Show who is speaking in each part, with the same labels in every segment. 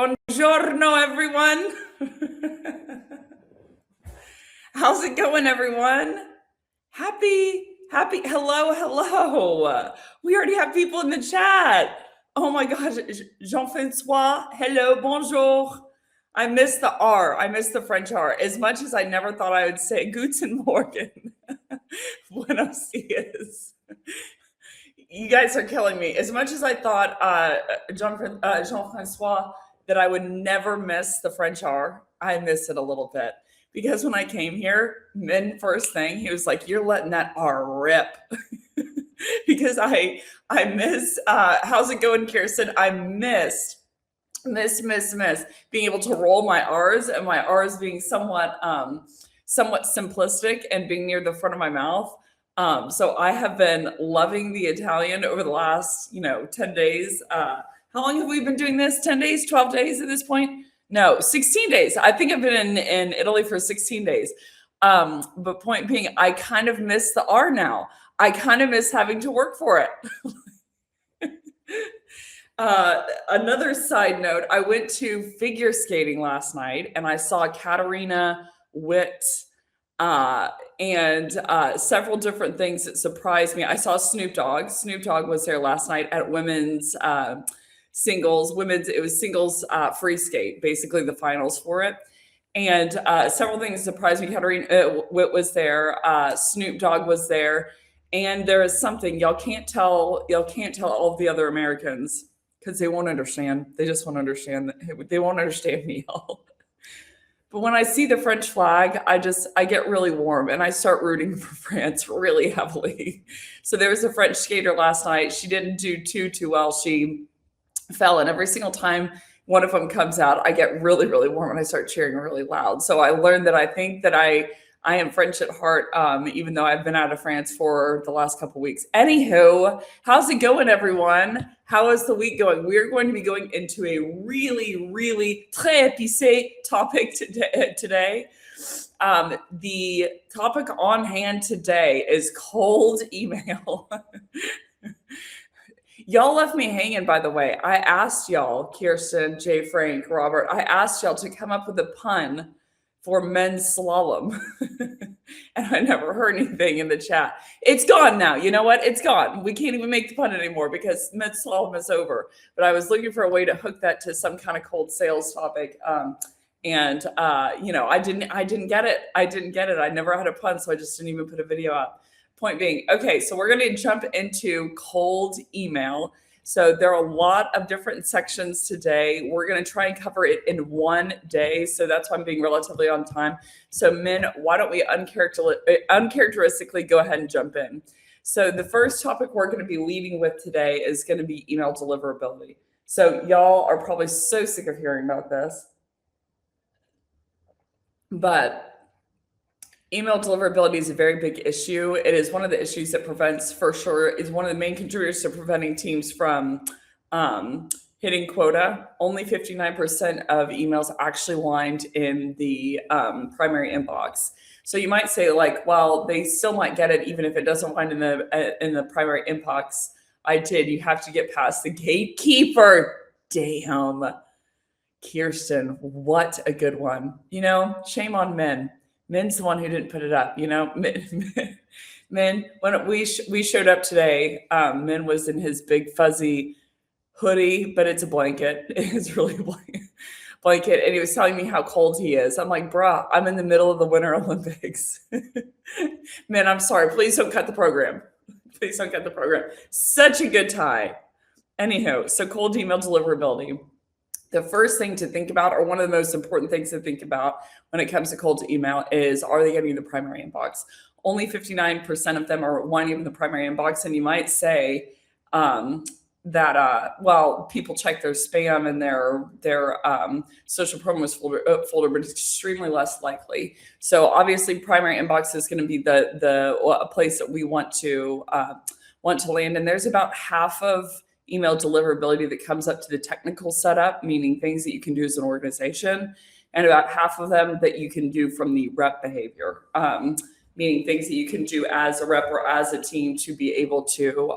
Speaker 1: Buongiorno, everyone. How's it going, everyone? Hello. We already have people in the chat. Oh my gosh, Jean-Francois, hello, bonjour. I miss the R. I miss the French R. As much as I never thought I would say Guten Morgen. Buenos dias. You guys are killing me. As much as I thought, Jean-Francois, that I would never miss the French R, I miss it a little bit. Because when I came here, Min first thing, he was like, "You're letting that R rip." Because I miss how's it going, Kirsten? I miss being able to roll my R's, and my R's being somewhat simplistic and being near the front of my mouth. So I have been loving the Italian over the last, 10 days. How long have we been doing this? 10 days, 12 days at this point? No, 16 days. I think I've been in Italy for 16 days. But point being, I kind of miss the R now. I kind of miss having to work for it. Another side note, I went to figure skating last night and I saw Katarina Witt and several different things that surprised me. I saw Snoop Dogg. Snoop Dogg was there last night at women's singles. It was singles free skate, basically the finals for it. And several things surprised me. Katarina Witt was there. Snoop Dogg was there. And there is something y'all can't tell all of the other Americans because they won't understand. They just won't understand. They won't understand me, y'all. But when I see the French flag, I get really warm and I start rooting for France really heavily. So there was a French skater last night. She didn't do too well. She fell, and every single time one of them comes out, I get really, really warm and I start cheering really loud. So I learned that I think that I am French at heart, even though I've been out of France for the last couple of weeks. Anywho, how's it going, everyone? How is the week going? We're going to be going into a really, really très épicé topic today. The topic on hand today is cold email. Y'all left me hanging, by the way. I asked y'all, Kirsten, Jay, Frank, Robert, I asked y'all to come up with a pun for men's slalom. And I never heard anything in the chat. It's gone now. You know what? It's gone. We can't even make the pun anymore because men's slalom is over. But I was looking for a way to hook that to some kind of cold sales topic. I didn't get it. I never had a pun, so I just didn't even put a video up. Point being, okay, so we're going to jump into cold email. So there are a lot of different sections today. We're going to try and cover it in one day. So that's why I'm being relatively on time. So Min, why don't we uncharacteristically go ahead and jump in? So the first topic we're going to be leading with today is going to be email deliverability. So y'all are probably so sick of hearing about this, but email deliverability is a very big issue. It is one of the issues that prevents, for sure, is one of the main contributors to preventing teams from hitting quota. Only 59% of emails actually land in the primary inbox. So you might say, like, well, they still might get it even if it doesn't land in the primary inbox. You have to get past the gatekeeper. Damn, Kirsten, what a good one. Shame on men. Min's the one who didn't put it up, Min, when we showed up today, Min was in his big fuzzy hoodie, but it's a blanket. It's really a blanket. And he was telling me how cold he is. I'm like, bruh, I'm in the middle of the Winter Olympics. Min, I'm sorry. Please don't cut the program. Please don't cut the program. Such a good tie. Anyhow, so cold email deliverability. The first thing to think about, or one of the most important things to think about when it comes to cold email is, are they getting the primary inbox? Only 59% of them are winding up in the primary inbox. And you might say that, people check their spam and their social promos folder, but it's extremely less likely. So obviously primary inbox is going to be a place that we want to land. And there's about half of email deliverability that comes up to the technical setup, meaning things that you can do as an organization, and about half of them that you can do from the rep behavior, meaning things that you can do as a rep or as a team to be able to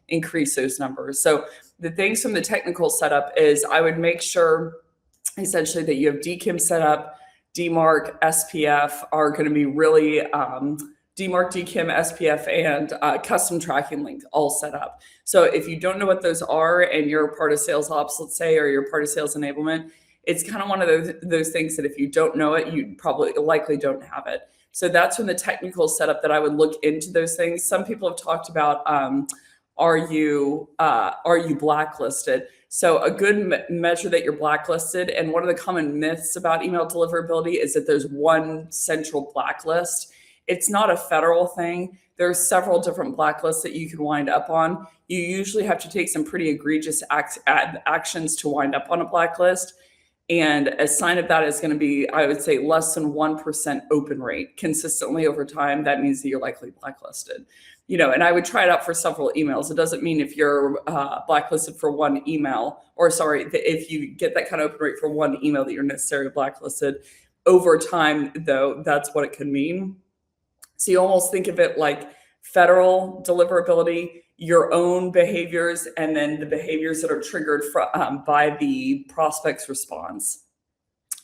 Speaker 1: increase those numbers. So the things from the technical setup is I would make sure essentially that you have DKIM set up, DMARC, SPF are going to be really DMARC, DKIM, SPF, and custom tracking link all set up. So if you don't know what those are and you're part of sales ops, let's say, or you're part of sales enablement, it's kind of one of those things that if you don't know it, you probably likely don't have it. So that's when the technical setup that I would look into those things. Some people have talked about, are you blacklisted? So a good measure that you're blacklisted, and one of the common myths about email deliverability is that there's one central blacklist. It's not a federal thing. There are several different blacklists that you can wind up on. You usually have to take some pretty egregious actions to wind up on a blacklist. And a sign of that is going to be, I would say, less than 1% open rate consistently over time. That means that you're likely blacklisted. And I would try it out for several emails. It doesn't mean if you're blacklisted for one email, or sorry, if you get that kind of open rate for one email that you're necessarily blacklisted. Over time, though, that's what it could mean. So you almost think of it like federal deliverability, your own behaviors, and then the behaviors that are triggered by the prospect's response.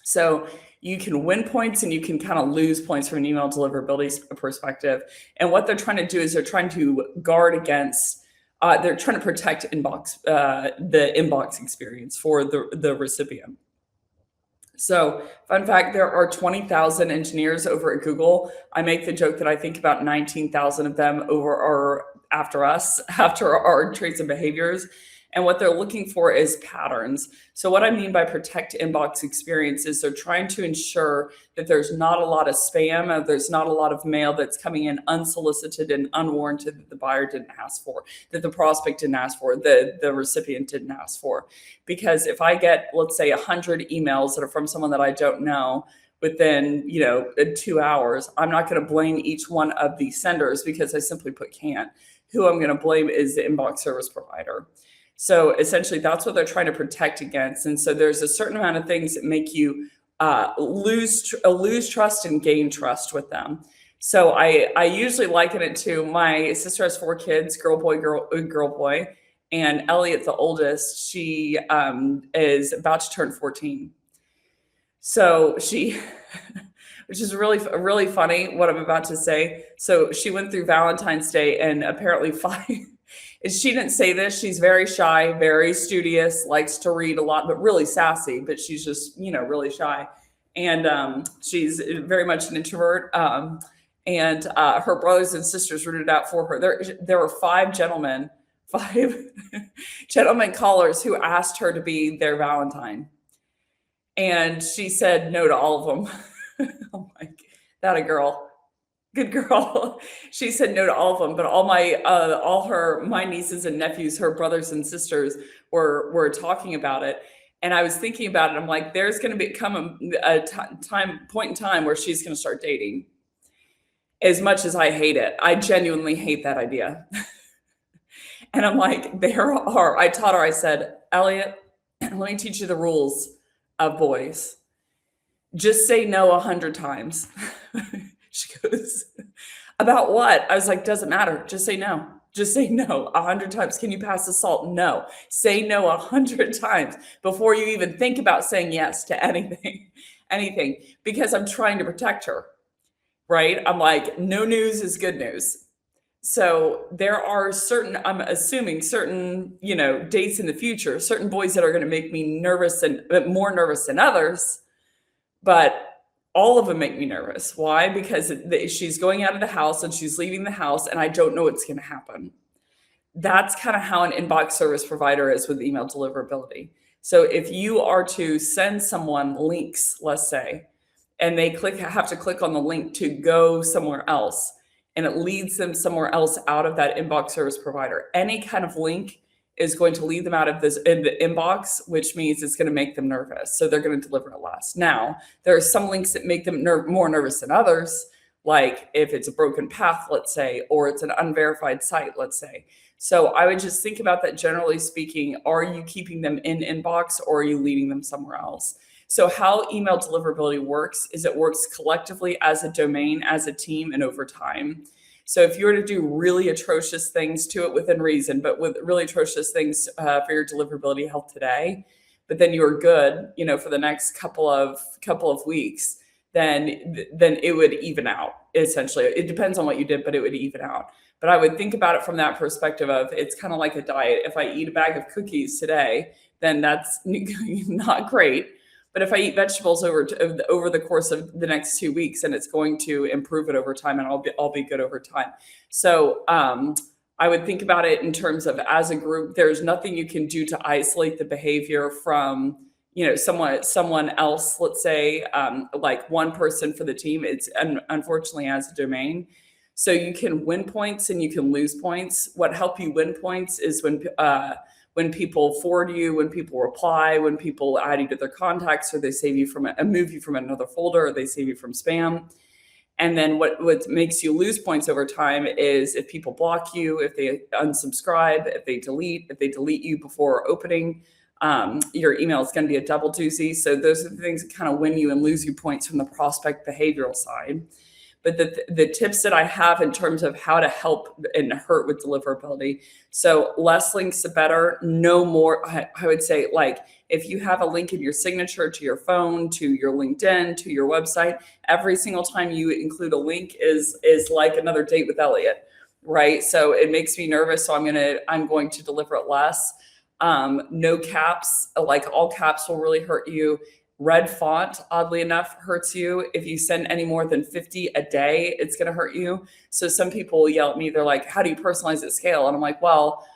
Speaker 1: So you can win points and you can kind of lose points from an email deliverability perspective. And what they're trying to do is they're trying to guard against, they're trying to protect the inbox experience for the recipient. So fun fact, there are 20,000 engineers over at Google. I make the joke that I think about 19,000 of them after our traits and behaviors. And what they're looking for is patterns. So what I mean by protect inbox experience is they're trying to ensure that there's not a lot of spam, or there's not a lot of mail that's coming in unsolicited and unwarranted that the buyer didn't ask for, that the prospect didn't ask for, the recipient didn't ask for. Because if I get, let's say, 100 emails that are from someone that I don't know within 2 hours, I'm not going to blame each one of the senders because I simply can't. Who I'm going to blame is the inbox service provider. So essentially, that's what they're trying to protect against. And so there's a certain amount of things that make you lose trust and gain trust with them. So I usually liken it to, my sister has 4 kids, girl, boy. And Elliot, the oldest, she is about to turn 14. So she, which is really funny what I'm about to say. So she went through Valentine's Day, and apparently she didn't say this. She's very shy, very studious, likes to read a lot, but really sassy. But she's just, really shy. And she's very much an introvert. And her brothers and sisters rooted out for her. There were 5 gentlemen callers who asked her to be their Valentine. And she said no to all of them. I'm like, that a girl. Good girl. She said no to all of them, but all my nieces and nephews, her brothers and sisters, were talking about it. And I was thinking about it. I'm like, there's going to come a point in time where she's going to start dating. As much as I hate it, I genuinely hate that idea. And I'm like, I taught her, I said, Elliot, let me teach you the rules of boys. Just say no 100 times. She goes, about what? I was like, doesn't matter. Just say no. Just say no 100 times. Can you pass the salt? No. Say no 100 times before you even think about saying yes to anything, because I'm trying to protect her, right? I'm like, no news is good news. So there are I'm assuming certain, dates in the future, certain boys that are going to make me nervous and more nervous than others, but all of them make me nervous. Why? Because she's going out of the house and she's leaving the house, and I don't know what's going to happen. That's kind of how an inbox service provider is with email deliverability. So if you are to send someone links, let's say, and they have to click on the link to go somewhere else, and it leads them somewhere else out of that inbox service provider, any kind of link is going to lead them out of in the inbox, which means it's going to make them nervous. So they're going to deliver it less. Now, there are some links that make them more nervous than others, like if it's a broken path, let's say, or it's an unverified site, let's say. So I would just think about that generally speaking. Are you keeping them in inbox, or are you leading them somewhere else? So how email deliverability works is it works collectively as a domain, as a team, and over time. So if you were to do really atrocious things to it within reason, but with really atrocious things for your deliverability health today, but then you were good, for the next couple of weeks, then it would even out. Essentially, it depends on what you did, but it would even out. But I would think about it from that perspective of it's kind of like a diet. If I eat a bag of cookies today, then that's not great. But if I eat vegetables over the course of the next 2 weeks, and it's going to improve it over time, and I'll be good over time. So I would think about it in terms of, as a group, there's nothing you can do to isolate the behavior from someone else. Let's say like one person for the team. It's unfortunately as a domain. So you can win points and you can lose points. What help you win points is when people forward you, when people reply, when people add you to their contacts, or they save you from move you from another folder, or they save you from spam. And then what makes you lose points over time is if people block you, if they unsubscribe, if they delete you before opening. Your email is going to be a double doozy. So those are the things that kind of win you and lose you points from the prospect behavioral side. But the tips that I have in terms of how to help and hurt with deliverability. So less links, the better. No more. I would say, like, if you have a link in your signature to your phone, to your LinkedIn, to your website, every single time you include a link is like another date with Elliot, right? So it makes me nervous. So I'm going to deliver it less. No caps, like all caps will really hurt you. Red font, oddly enough, hurts you. If you send any more than 50 a day, it's going to hurt you. So some people will yell at me. They're like, how do you personalize at scale? And I'm like, well,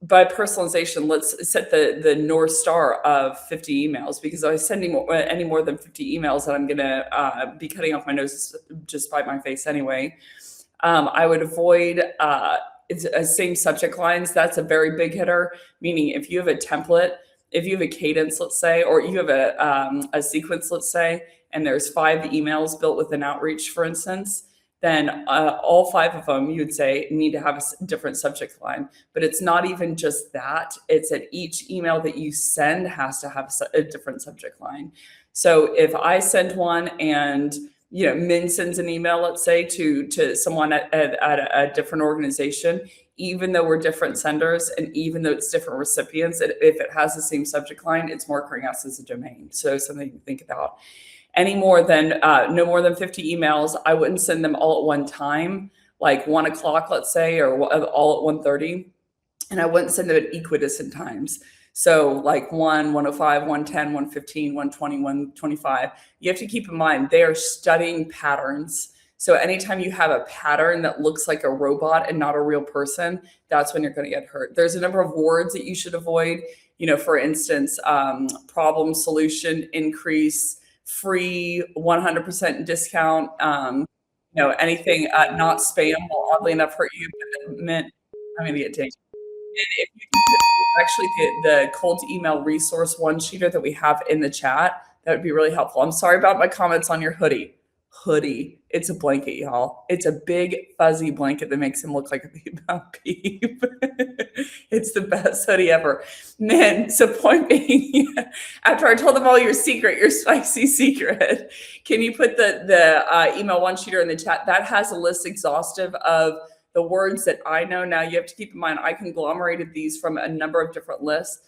Speaker 1: by personalization, let's set the North Star of 50 emails, because if I send any more than 50 emails, that I'm going to be cutting off my nose just by my face anyway. I would avoid same subject lines. That's a very big hitter, meaning if you have a template, if you have a cadence, let's say, or you have a sequence, let's say, and there's 5 emails built with an outreach, for instance, then all 5 of them, you would say, need to have a different subject line. But it's not even just that. It's that each email that you send has to have a different subject line. So if I send one and Min sends an email, let's say, to someone at a different organization, even though we're different senders and even though it's different recipients, if it has the same subject line, it's marking us as a domain. So something to think about. No more than 50 emails. I wouldn't send them all at one time, like 1 o'clock, let's say, or all at 1:30. And I wouldn't send them at equidistant times. So like 1:05, 1:10, 1:15, 1:20, 1:25. You have to keep in mind, they are studying patterns. So anytime you have a pattern that looks like a robot and not a real person, that's when you're going to get hurt. There's a number of words that you should avoid. For instance, problem, solution, increase, free, 100% discount, anything not spam will oddly enough hurt you. But I'm going to get taken. And if you can put actually the cold email resource one-sheeter that we have in the chat, that would be really helpful. I'm sorry about my comments on your hoodie. It's a blanket, y'all. It's a big fuzzy blanket that makes him look like a peep. It's the best hoodie ever. Man, so point being, after I told them all your spicy secret, can you put the email one-sheeter in the chat? That has a list exhaustive of the words that I know. Now you have to keep in mind, I conglomerated these from a number of different lists.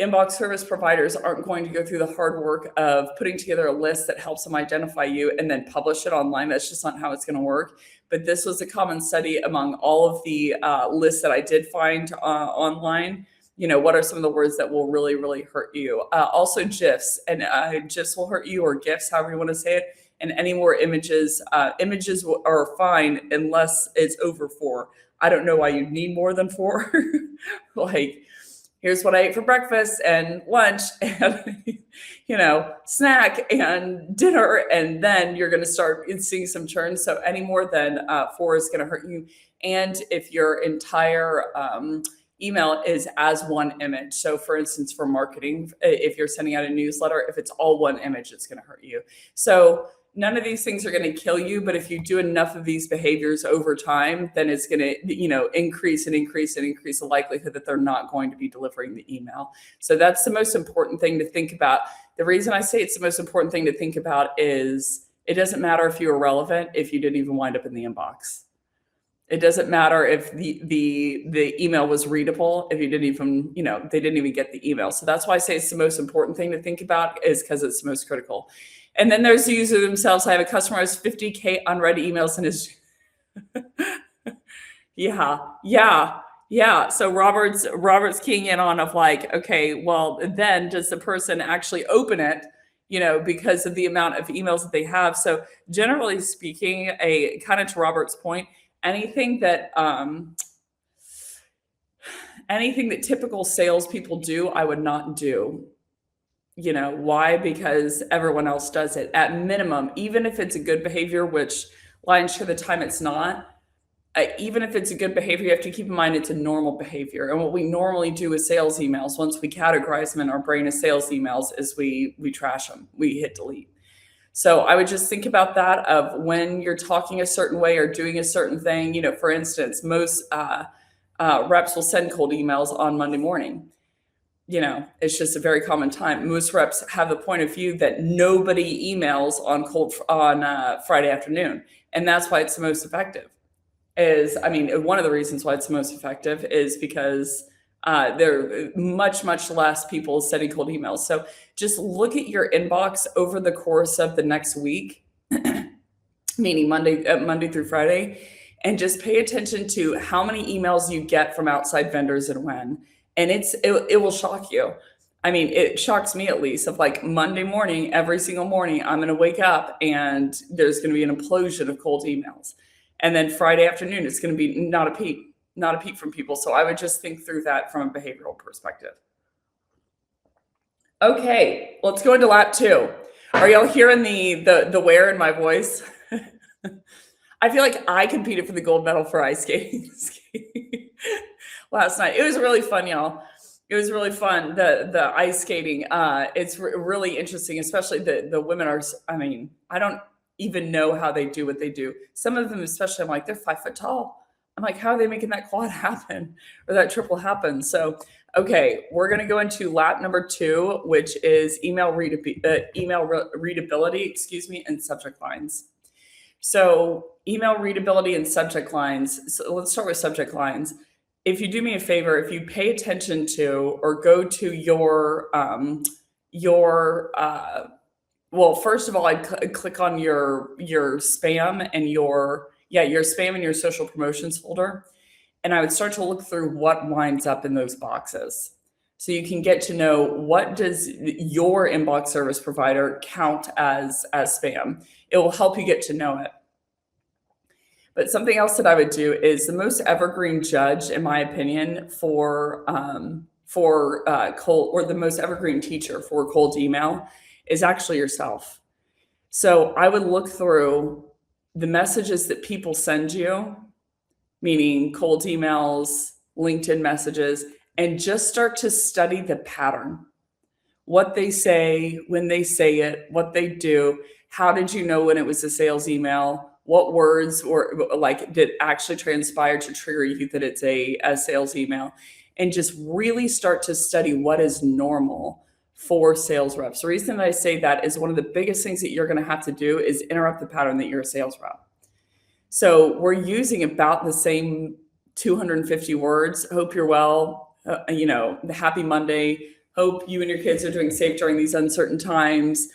Speaker 1: Inbox service providers aren't going to go through the hard work of putting together a list that helps them identify you and then publish it online. That's just not how it's going to work. But this was a common study among all of the lists that I did find online. What are some of the words that will really, really hurt you? Also GIFs, and GIFs will hurt you, or GIFs, however you want to say it. And any more images, images are fine unless it's over 4. I don't know why you need more than 4. Like, here's what I ate for breakfast and lunch and, snack and dinner. And then you're going to start seeing some churn. So any more than 4 is going to hurt you. And if your entire email is as one image. So for instance, for marketing, if you're sending out a newsletter, if it's all one image, it's going to hurt you. So none of these things are going to kill you, but if you do enough of these behaviors over time, then it's going to, increase the likelihood that they're not going to be delivering the email. So that's the most important thing to think about. The reason I say it's the most important thing to think about is it doesn't matter if you were relevant if you didn't even wind up in the inbox. It doesn't matter if the email was readable, if you didn't even, they didn't even get the email. So that's why I say it's the most important thing to think about, is because it's the most critical. And then there's the user themselves. I have a customer who has 50K unread emails in his yeah. So Robert's keying in on of like, okay, well, then does the person actually open it? Because of the amount of emails that they have. So generally speaking, a kind of to Robert's point, anything that typical salespeople do, I would not do. Why? Because everyone else does it. At minimum, even if it's a good behavior, which lion's share of the time it's not, even if it's a good behavior, you have to keep in mind it's a normal behavior. And what we normally do with sales emails, once we categorize them in our brain as sales emails, is we trash them. We hit delete. So I would just think about that, of when you're talking a certain way or doing a certain thing. For instance, most reps will send cold emails on Monday morning. It's just a very common time. Most reps have the point of view that nobody emails on Friday afternoon, and that's why it's the most effective. One of the reasons why it's the most effective is because there are much less people sending cold emails. So just look at your inbox over the course of the next week, meaning Monday through Friday, and just pay attention to how many emails you get from outside vendors and when. And it will shock you. It shocks me, at least, of like Monday morning, every single morning, I'm going to wake up and there's going to be an implosion of cold emails. And then Friday afternoon, it's going to be not a peep from people. So I would just think through that from a behavioral perspective. Okay, let's go into lap 2. Are y'all hearing the wear in my voice? I feel like I competed for the gold medal for ice skating last night. It was really fun, y'all. It was really fun. The ice skating. It's really interesting, especially the women are. I don't even know how they do what they do. Some of them, especially, I'm like, they're 5 foot tall. I'm like, how are they making that quad happen or that triple happen? So, okay, we're going to go into lap number 2, which is email readability, and subject lines. So email readability and subject lines. So let's start with subject lines. If you do me a favor, if you pay attention to or go to your well, first of all, I'd click on your spam and your spam and your social promotions folder, and I would start to look through what winds up in those boxes, so you can get to know what does your inbox service provider count as spam. It will help you get to know it. But something else that I would do is the most evergreen judge, in my opinion, for cold, or the most evergreen teacher for cold email, is actually yourself. So I would look through the messages that people send you, meaning cold emails, LinkedIn messages, and just start to study the pattern. What they say, when they say it, what they do. How did you know when it was a sales email? What words did actually transpire to trigger you that it's a sales email? And just really start to study what is normal for sales reps. The reason that I say that is one of the biggest things that you're going to have to do is interrupt the pattern that you're a sales rep. So we're using about the same 250 words. Hope you're well. The happy Monday. Hope you and your kids are doing safe during these uncertain times.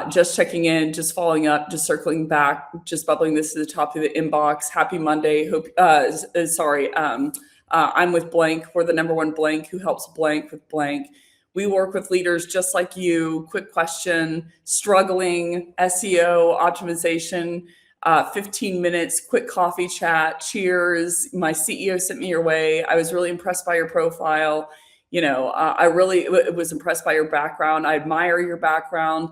Speaker 1: Just checking in, just following up, just circling back, just bubbling this to the top of the inbox. Happy Monday. Hope. I'm with blank. We're the number one blank who helps blank with blank. We work with leaders just like you. Quick question, struggling, SEO, optimization, 15 minutes, quick coffee chat, cheers. My CEO sent me your way. I was really impressed by your profile. I really was impressed by your background. I admire your background.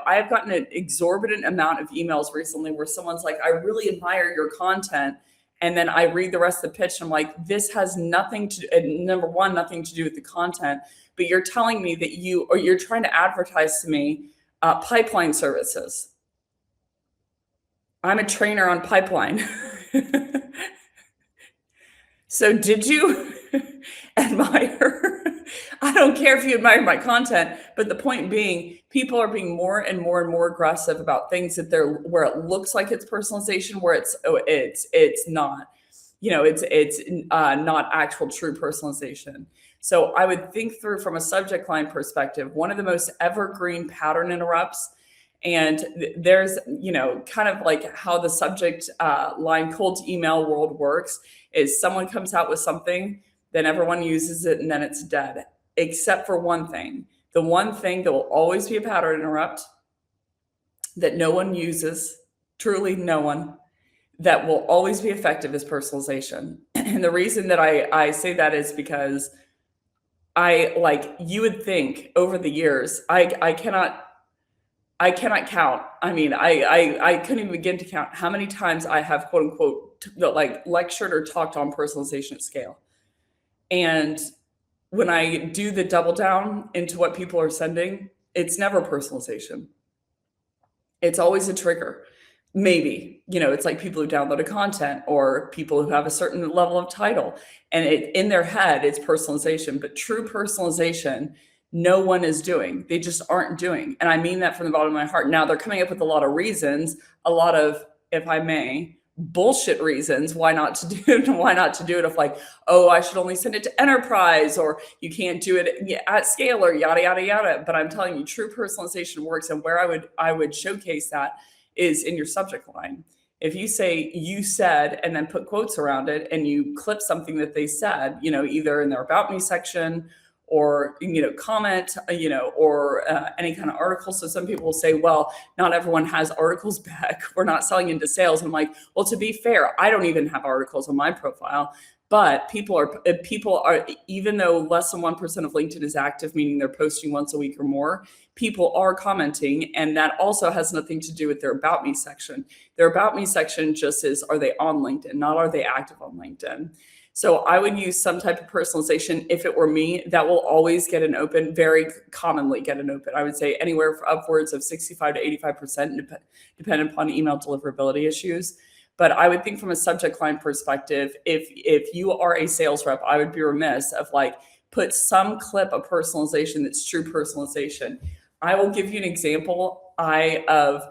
Speaker 1: I've gotten an exorbitant amount of emails recently where someone's like, I really admire your content. And then I read the rest of the pitch and I'm like, this has nothing to do with the content, but you're telling me that you're trying to advertise to me pipeline services. I'm a trainer on pipeline. So did you admire? I don't care if you admire my content, but the point being, people are being more and more and more aggressive about things that they're where it looks like it's personalization, where it's not. It's not actual true personalization. So I would think through from a subject line perspective, one of the most evergreen pattern interrupts. And there's, kind of like how the subject line cold email world works is someone comes out with something, then everyone uses it, and then it's dead, except for one thing. The one thing that will always be a pattern interrupt that no one uses, truly no one, that will always be effective is personalization. And the reason that I say that is because you would think over the years, I cannot count. I mean, I couldn't even begin to count how many times I have quote unquote lectured or talked on personalization at scale. And when I do the double down into what people are sending, it's never personalization. It's always a trigger. Maybe, it's like people who downloaded content or people who have a certain level of title, and in their head, it's personalization, but true personalization, no one is doing. They just aren't doing. And I mean that from the bottom of my heart. Now they're coming up with a lot of reasons, a lot of, if I may, bullshit reasons why not to do it of like, oh, I should only send it to enterprise, or you can't do it at scale, or yada yada yada. But I'm telling you, true personalization works. And where I would showcase that is in your subject line. If you say you said and then put quotes around it, and you clip something that they said, either in their about me section or comment, or any kind of article. So some people will say, well, not everyone has articles back. We're not selling into sales. I'm like, well, to be fair, I don't even have articles on my profile. But people are, even though less than 1% of LinkedIn is active, meaning they're posting once a week or more, people are commenting. And that also has nothing to do with their about me section. Their about me section just is, are they on LinkedIn? Not are they active on LinkedIn? So I would use some type of personalization. If it were me, that will always get an open, very commonly get an open. I would say anywhere for upwards of 65 to 85%, depending upon email deliverability issues. But I would think from a subject line perspective, if you are a sales rep, I would be remiss of put some clip of personalization that's true personalization. I will give you an example of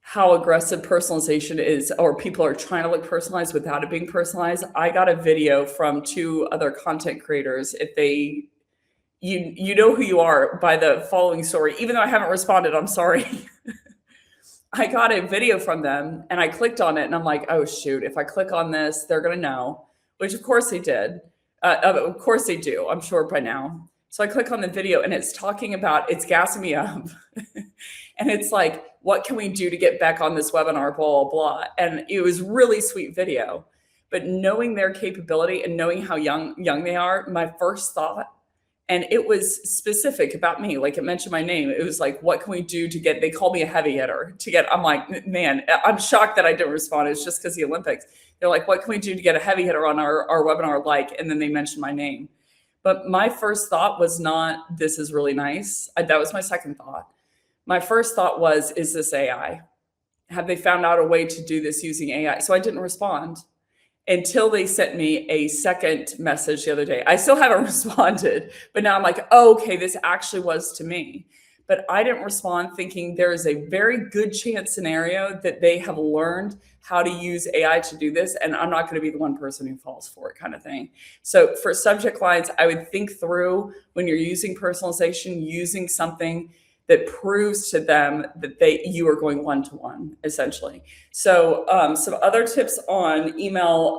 Speaker 1: how aggressive personalization is, or people are trying to look personalized without it being personalized. I got a video from two other content creators. You know who you are by the following story, even though I haven't responded, I'm sorry. I got a video from them and I clicked on it and I'm like, oh shoot, if I click on this, they're going to know, which of course they did. Of course they do, I'm sure by now. So I click on the video and it's talking about, it's gassing me up. And it's like, what can we do to get back on this webinar, blah, blah, blah. And it was really sweet video, but knowing their capability and knowing how young they are, my first thought, and it was specific about me, like it mentioned my name. It was like, what can we do to get, they called me a heavy hitter I'm like, man, I'm shocked that I didn't respond. It's just because the Olympics. They're like, what can we do to get a heavy hitter on our webinar? And then they mentioned my name. But my first thought was not, this is really nice. That was my second thought. My first thought was, is this AI? Have they found out a way to do this using AI? So I didn't respond until they sent me a second message the other day. I still haven't responded, but now I'm like, oh, okay, this actually was to me. But I didn't respond thinking there is a very good chance scenario that they have learned how to use AI to do this. And I'm not going to be the one person who falls for it, kind of thing. So for subject lines, I would think through when you're using personalization, using something that proves to them that you are going one-to-one, essentially. So some other tips on email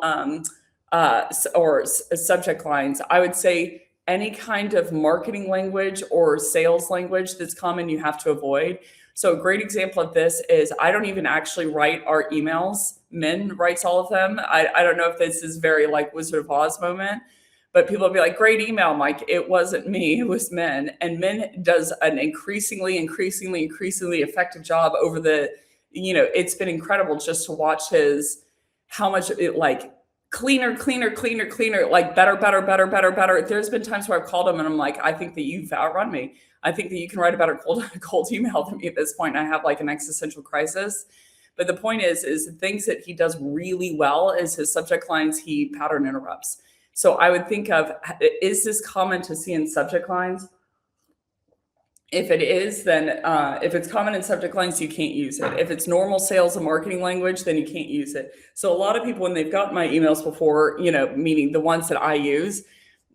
Speaker 1: or subject lines, I would say any kind of marketing language or sales language that's common, you have to avoid. So a great example of this is I don't even actually write our emails. Min writes all of them. I don't know if this is very like Wizard of Oz moment, but people will be like, great email, Mike. It wasn't me, it was Min. And Min does an increasingly effective job over it's been incredible just to watch how much it cleaner, like better. There's been times where I've called him and I'm like, I think that you've outrun me. I think that you can write a better cold email than me at this point. And I have like an existential crisis. But the point is the things that he does really well is his subject lines, he pattern interrupts. So I would think of, is this common to see in subject lines? If it is, then if it's common in subject lines, you can't use it. If it's normal sales and marketing language, then you can't use it. So a lot of people, when they've gotten my emails before, meaning the ones that I use,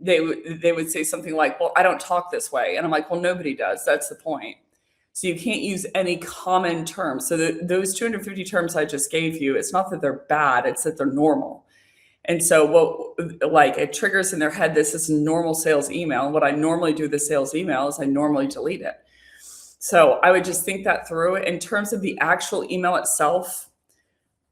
Speaker 1: they would say something like, "Well, I don't talk this way," and I'm like, "Well, nobody does. That's the point." So you can't use any common terms. So those 250 terms I just gave you, it's not that they're bad; it's that they're normal. And so like it triggers in their head, this is normal sales email. What I normally do with the sales email is I normally delete it. So I would just think that through. In terms of the actual email itself,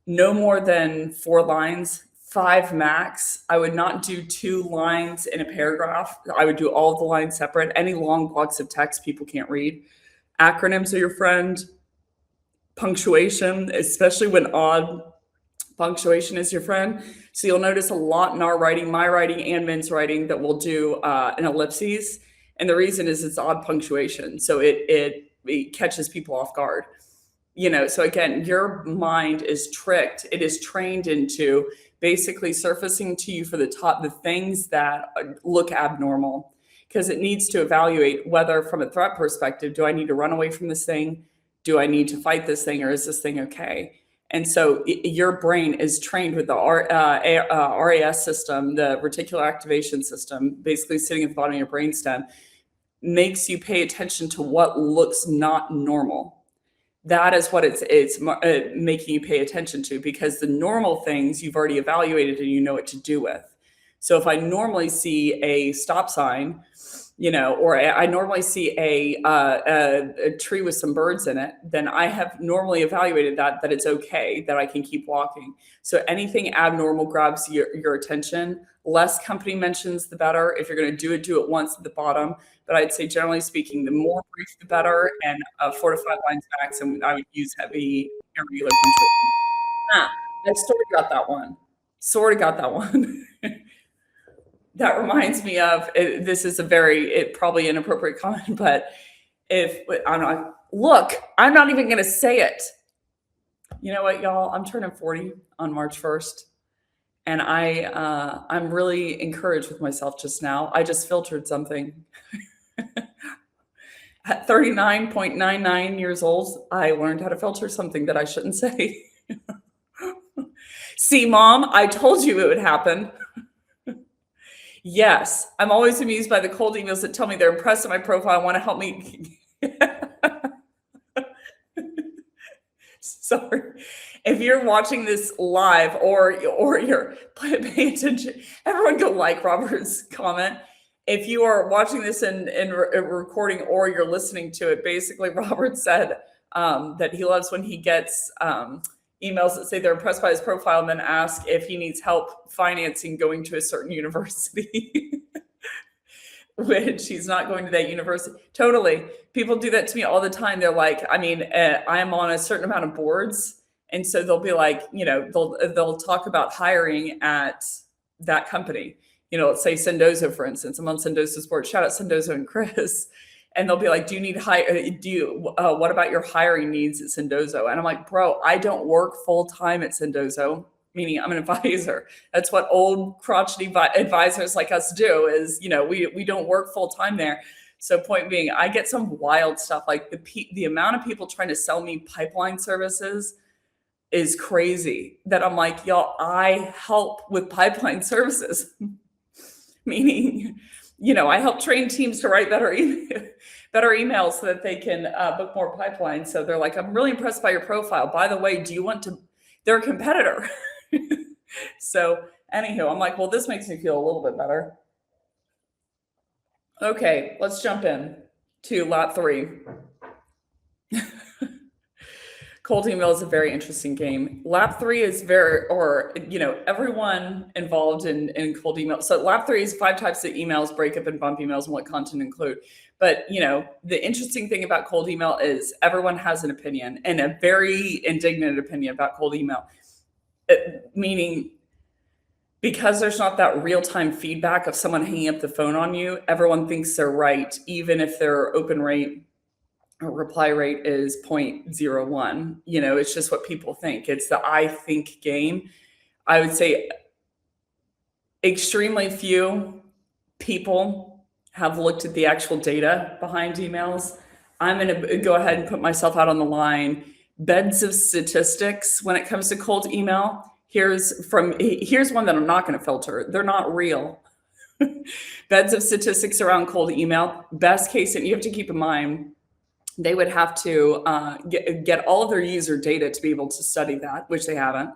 Speaker 1: no more than 4 lines, 5 max. I would not do 2 lines in a paragraph. I would do all of the lines separate. Any long blocks of text people can't read. Acronyms are your friend. Punctuation, especially when odd, punctuation is your friend. So you'll notice a lot in our writing, my writing and Min's writing, that we'll do an ellipses. And the reason is it's odd punctuation. So it catches people off guard. So again, your mind is tricked. It is trained into basically surfacing to you for the things that look abnormal, because it needs to evaluate whether, from a threat perspective, do I need to run away from this thing? Do I need to fight this thing, or is this thing okay? And so your brain is trained with the RAS system, the reticular activation system, basically sitting at the bottom of your brainstem, makes you pay attention to what looks not normal. That is what it's making you pay attention to, because the normal things you've already evaluated and you know what to do with. So if I normally see a stop sign, or I normally see a tree with some birds in it, then I have normally evaluated that it's okay, that I can keep walking. So anything abnormal grabs your attention. Less company mentions, the better. If you're going to do it once at the bottom. But I'd say, generally speaking, the more brief, the better, and 4 to 5 lines max. And I would use heavy, irregular punctuation. I sort of got that one. That reminds me of, this is a very probably inappropriate comment, but I'm not even going to say it. You know what, y'all? I'm turning 40 on March 1st, and I'm really encouraged with myself just now. I just filtered something. At 39.99 years old, I learned how to filter something that I shouldn't say. See, Mom, I told you it would happen. Yes, I'm always amused by the cold emails that tell me they're impressed with my profile and want to help me. Sorry. If you're watching this live or you're paying attention, everyone go like Robert's comment. If you are watching this in recording or you're listening to it, basically Robert said that he loves when he gets emails that say they're impressed by his profile and then ask if he needs help financing going to a certain university, which he's not going to that university. Totally. People do that to me all the time. They're like, I'm on a certain amount of boards. And so they'll be like, they'll talk about hiring at that company. Let's say Sendozo, for instance. I'm on Sendozo Sports. Shout out Sendozo and Chris. And they'll be like, what about your hiring needs at Sendozo? And I'm like, bro, I don't work full time at Sendozo, meaning I'm an advisor. That's what old crotchety advisors like us do, is, we don't work full time there. So point being, I get some wild stuff, like the amount of people trying to sell me pipeline services is crazy, that I'm like, y'all, I help with pipeline services, meaning, I help train teams to write better emails so that they can book more pipelines. So they're like, I'm really impressed by your profile. By the way, do you want to? They're a competitor. So anywho, I'm like, well, this makes me feel a little bit better. Okay, let's jump in to lap 3. Cold email is a very interesting game. Lap 3 is everyone involved in cold email. So lap 3 is 5 types of emails, breakup and bump emails, and what content include. But, the interesting thing about cold email is everyone has an opinion, and a very indignant opinion about cold email. Meaning, because there's not that real-time feedback of someone hanging up the phone on you, everyone thinks they're right, even if their open rate or reply rate is 0.01. It's just what people think. It's the I think game. I would say extremely few people have looked at the actual data behind emails. I'm going to go ahead and put myself out on the line. Beds of statistics when it comes to cold email. Here's one that I'm not going to filter. They're not real. Beds of statistics around cold email. Best case, and you have to keep in mind, they would have to get all of their user data to be able to study that, which they haven't.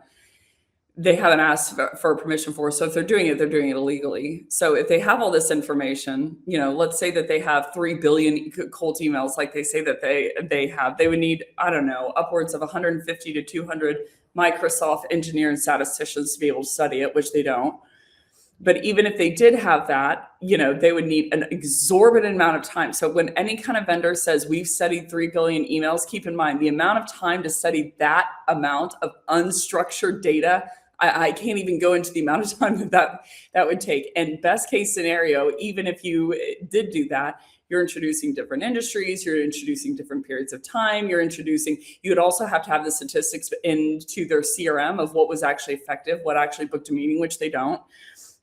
Speaker 1: They haven't asked for permission for. So if they're doing it illegally. So if they have all this information, let's say that they have 3 billion cold emails, like they say that they have, they would need, I don't know, upwards of 150 to 200 Microsoft engineers and statisticians to be able to study it, which they don't. But even if they did have that, they would need an exorbitant amount of time. So when any kind of vendor says we've studied 3 billion emails, keep in mind the amount of time to study that amount of unstructured data. I can't even go into the amount of time that would take. And best case scenario, even if you did do that, you're introducing different industries, you're introducing different periods of time, you would also have to have the statistics into their CRM of what was actually effective, what actually booked a meeting, which they don't.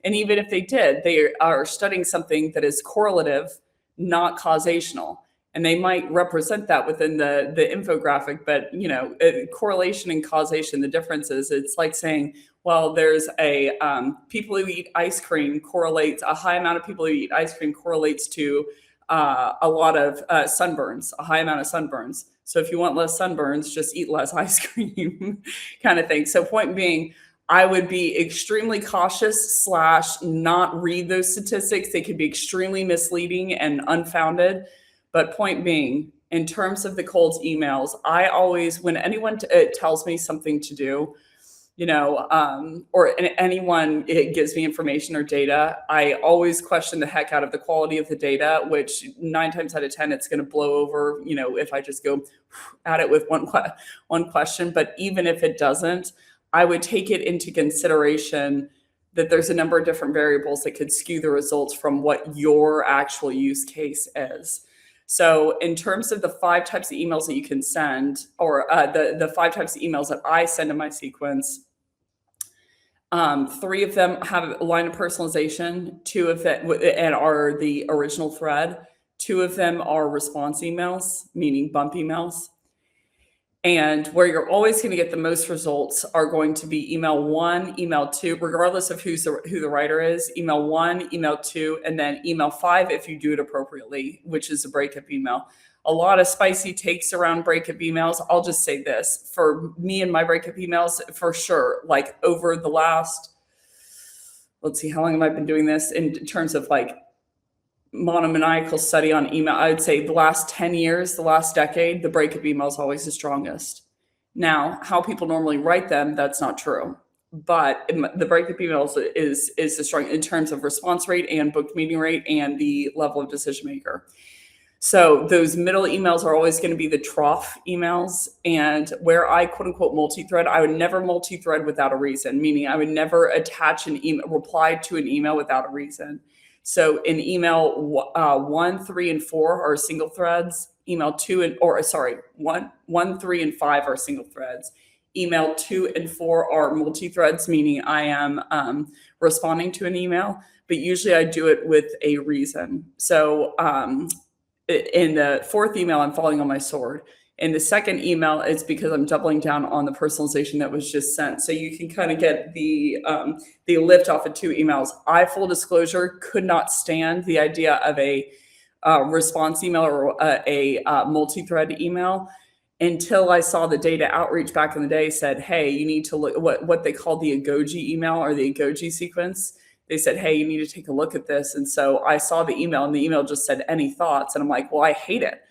Speaker 1: And even if they did, they are studying something that is correlative, not causational. And they might represent that within the infographic, but correlation and causation, the difference is it's like saying, well, there's people who eat ice cream correlates, a high amount of people who eat ice cream correlates to a lot of sunburns, a high amount of sunburns. So if you want less sunburns, just eat less ice cream kind of thing. So point being, I would be extremely cautious / not read those statistics. They could be extremely misleading and unfounded. But point being, in terms of the cold emails, I always, when anyone tells me something to do, or anyone gives me information or data, I always question the heck out of the quality of the data, which 9 times out of 10, it's going to blow over, if I just go at it with one question. But even if it doesn't, I would take it into consideration that there's a number of different variables that could skew the results from what your actual use case is. So in terms of the 5 types of emails that you can send, or the 5 types of emails that I send in my sequence, 3 of them have a line of personalization, 2 of them and are the original thread. 2 of them are response emails, meaning bump emails. And where you're always going to get the most results are going to be email 1, email 2, regardless of who the writer is, email 1, email 2, and then email 5 if you do it appropriately, which is a breakup email. A lot of spicy takes around breakup emails. I'll just say this, for me and my breakup emails, for sure, like over the last, let's see, how long have I been doing this in terms of like monomaniacal study on email? I would say the last 10 years, the last decade, the breakup email is always the strongest. Now, how people normally write them, that's not true. But the breakup emails is the strong in terms of response rate and booked meeting rate and the level of decision maker. So those middle emails are always going to be the trough emails. And where I quote unquote multi-thread, I would never multi-thread without a reason, meaning I would never attach an email, reply to an email without a reason. So in email 1, 3, and 4 are single threads. Email 1, 3, and 5 are single threads. Email 2 and 4 are multi-threads, meaning I am responding to an email, but usually I do it with a reason. So in the 4th email, I'm falling on my sword. In the 2nd email, it's because I'm doubling down on the personalization that was just sent. So you can kind of get the lift off of 2 emails. I, full disclosure, could not stand the idea of a response email or a multi-thread email until I saw the data outreach back in the day said, hey, you need to look what they call the Agoji email or the Agoji sequence. They said, hey, you need to take a look at this. And so I saw the email and the email just said, any thoughts? And I'm like, well, I hate it.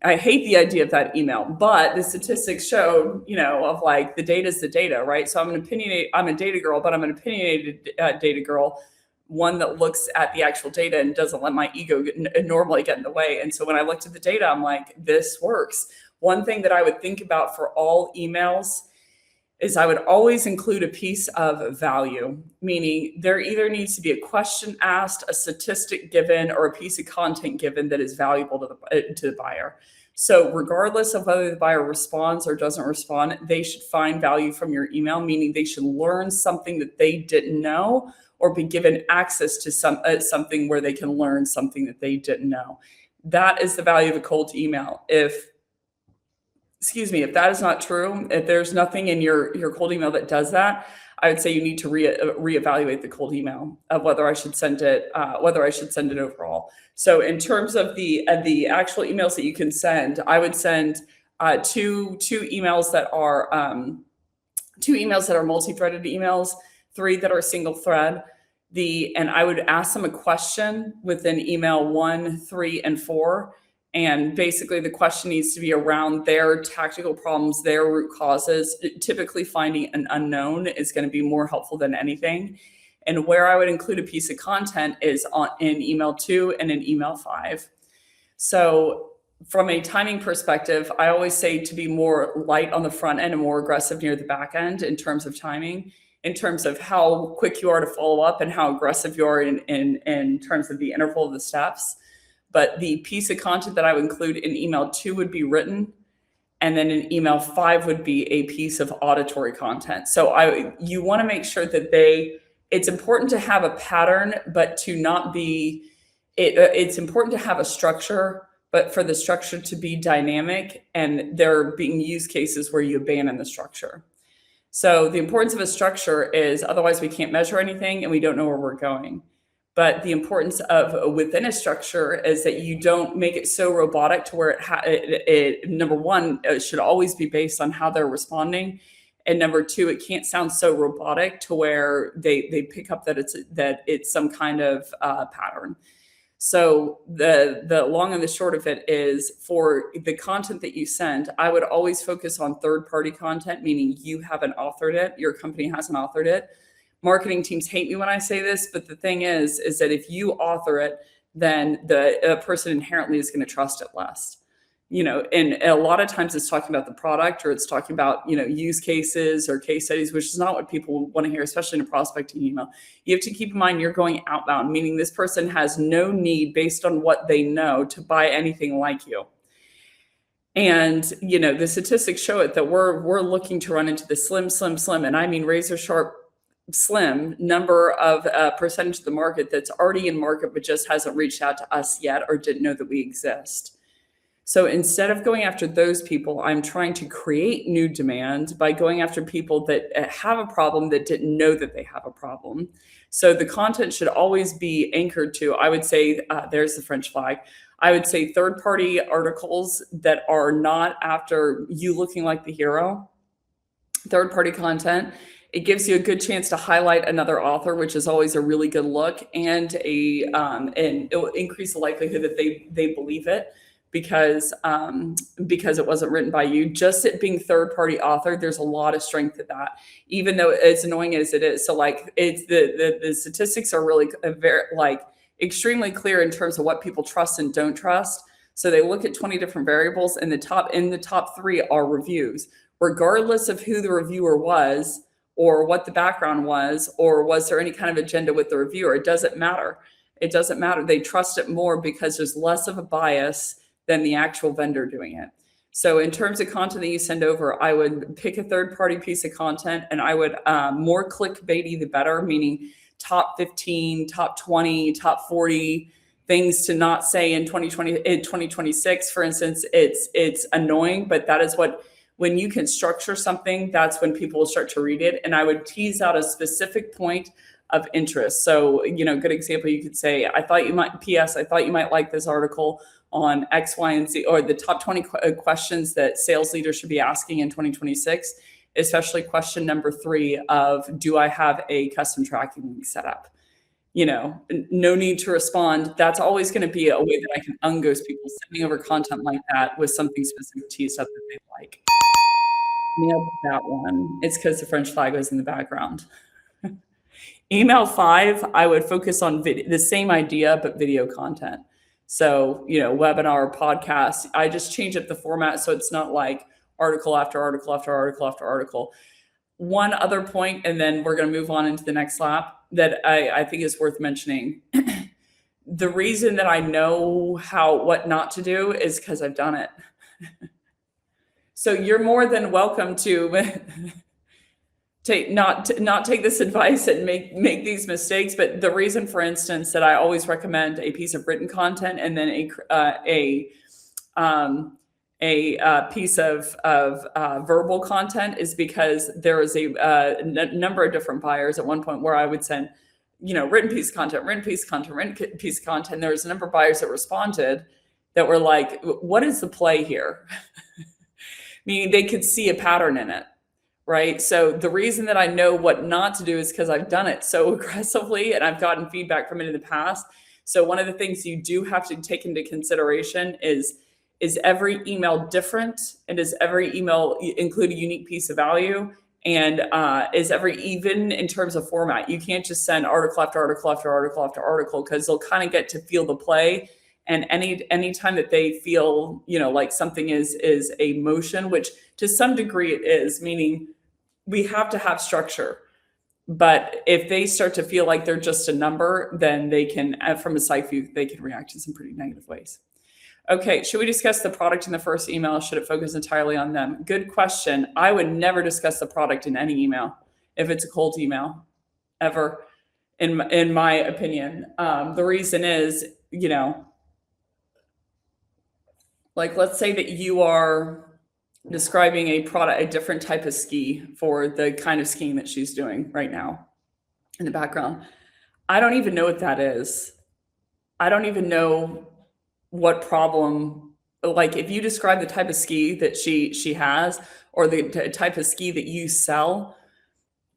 Speaker 1: I hate the idea of that email, but the statistics showed, of like the data is the data, right? So I'm a data girl, but I'm an opinionated data girl, one that looks at the actual data and doesn't let my ego normally get in the way. And so when I looked at the data, I'm like, this works. One thing that I would think about for all emails is I would always include a piece of value, meaning there either needs to be a question asked, a statistic given, or a piece of content given that is valuable to the buyer. So regardless of whether the buyer responds or doesn't respond, they should find value from your email, meaning they should learn something that they didn't know or be given access to something where they can learn something that they didn't know. That is the value of a cold email. If that is not true, if there's nothing in your cold email that does that, I would say you need to reevaluate the cold email of whether I should send it overall. So in terms of the actual emails that you can send, I would send two emails that are multi-threaded emails, 3 that are single thread. And I would ask them a question within email 1, 3, and 4. And basically the question needs to be around their tactical problems, their root causes. Typically finding an unknown is going to be more helpful than anything. And where I would include a piece of content is in email 2 and in email 5. So from a timing perspective, I always say to be more light on the front end and more aggressive near the back end in terms of timing, in terms of how quick you are to follow up and how aggressive you are in terms of the interval of the steps. But the piece of content that I would include in email 2 would be written. And then in email 5 would be a piece of auditory content. So you want to make sure that it's important to have a pattern, but to not be, it's important to have a structure, but for the structure to be dynamic and there being use cases where you abandon the structure. So the importance of a structure is otherwise we can't measure anything and we don't know where we're going. But the importance of within a structure is that you don't make it so robotic to where number one, it should always be based on how they're responding. And number 2, it can't sound so robotic to where they pick up that it's some kind of pattern. So the long and the short of it is for the content that you send, I would always focus on third-party content, meaning you haven't authored it, your company hasn't authored it. Marketing teams hate me when I say this, but the thing is that if you author it, then the person inherently is going to trust it less. And a lot of times it's talking about the product or it's talking about, use cases or case studies, which is not what people want to hear, especially in a prospecting email. You have to keep in mind you're going outbound, meaning this person has no need based on what they know to buy anything like you. And, the statistics show it that we're looking to run into the slim, and I mean razor sharp, slim number of percentage of the market that's already in market, but just hasn't reached out to us yet or didn't know that we exist. So instead of going after those people, I'm trying to create new demand by going after people that have a problem that didn't know that they have a problem. So the content should always be anchored to, I would say, there's the French flag. I would say third-party articles that are not after you looking like the hero. Third-party content. It gives you a good chance to highlight another author, which is always a really good look, and it will increase the likelihood that they believe it because it wasn't written by you. Just it being third-party author, there's a lot of strength to that, even though it's annoying as it is. So it's the statistics are really very extremely clear in terms of what people trust and don't trust. So they look at 20 different variables, and the top 3 are reviews, regardless of who the reviewer was, or what the background was, or was there any kind of agenda with the reviewer. It doesn't matter. They trust it more because there's less of a bias than the actual vendor doing it. So in terms of content that you send over, I would pick a third-party piece of content, and I would more clickbaity the better, meaning top 15, top 20, top 40 things to not say in 2026. For instance, it's annoying, but that is when you can structure something, that's when people will start to read it. And I would tease out a specific point of interest. So, good example, you could say, I thought you might like this article on X, Y, and Z, or the top 20 questions that sales leaders should be asking in 2026, especially question number 3 of, do I have a custom tracking link set up? No need to respond. That's always going to be a way that I can unghost people, sending over content like that with something specific teased up that they like. Nailed that one. It's because the French flag was in the background. Email 5, I would focus on the same idea, but video content. So, webinar, podcast, I just change up the format so it's not like article after article after article after article. One other point, and then we're going to move on into the next lap, that I think is worth mentioning. The reason that I know what not to do is because I've done it. So you're more than welcome to not take this advice and make these mistakes. But the reason, for instance, that I always recommend a piece of written content and then a piece of verbal content is because there was a number of different buyers at one point where I would send, written piece of content, written piece of content, written piece of content. There was a number of buyers that responded that were like, what is the play here? Meaning they could see a pattern in it. Right. So the reason that I know what not to do is because I've done it so aggressively and I've gotten feedback from it in the past. So one of the things you do have to take into consideration is every email different? And does every email include a unique piece of value? And is every even in terms of format? You can't just send article after article after article after article because they'll kind of get to feel the play. And any time that they feel, like something is a motion, which to some degree it is, meaning we have to have structure. But if they start to feel like they're just a number, then they can, from a psych view, they can react in some pretty negative ways. Okay, should we discuss the product in the first email? Should it focus entirely on them? Good question. I would never discuss the product in any email if it's a cold email, ever, in my opinion. The reason is, like let's say that you are describing a product, a different type of ski for the kind of skiing that she's doing right now in the background. I don't even know what that is. I don't even know what problem, like if you describe the type of ski that she has or the type of ski that you sell,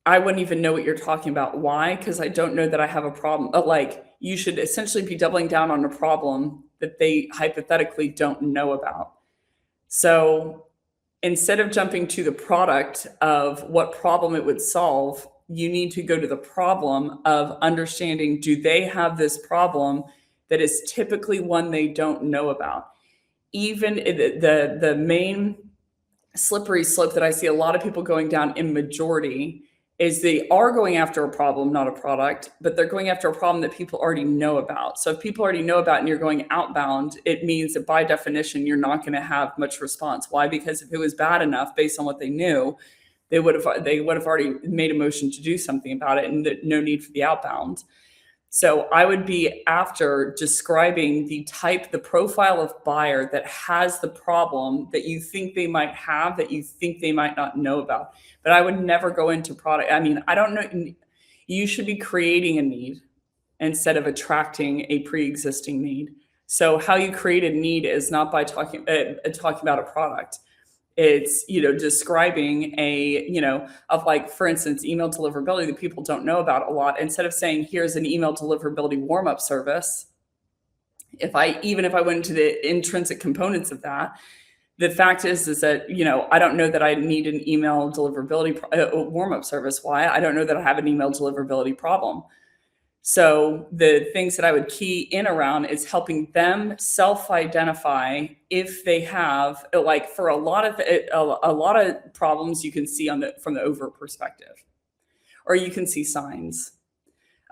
Speaker 1: I wouldn't even know what you're talking about. Why? Because I don't know that I have a problem. Like you should essentially be doubling down on a problem that they hypothetically don't know about. So instead of jumping to the product of what problem it would solve, you need to go to the problem of understanding, do they have this problem that is typically one they don't know about? Even the main slippery slope that I see a lot of people going down in majority is they are going after a problem, not a product, but they're going after a problem that people already know about. So if people already know about and you're going outbound, it means that by definition, you're not going to have much response. Why? Because if it was bad enough based on what they knew, they would have already made a motion to do something about it and no need for the outbound. So I would be after describing the profile of buyer that has the problem that you think they might have, that you think they might not know about. But I would never go into product. I mean, I don't know. You should be creating a need instead of attracting a pre-existing need. So how you create a need is not by talking about a product. It's, describing of like, for instance, email deliverability that people don't know about a lot. Instead of saying, here's an email deliverability warm-up service, if I went into the intrinsic components of that, the fact is that, I don't know that I need an email deliverability warm-up service. Why? I don't know that I have an email deliverability problem. So the things that I would key in around is helping them self-identify if they have, like for a lot of problems you can see from the overt perspective, or you can see signs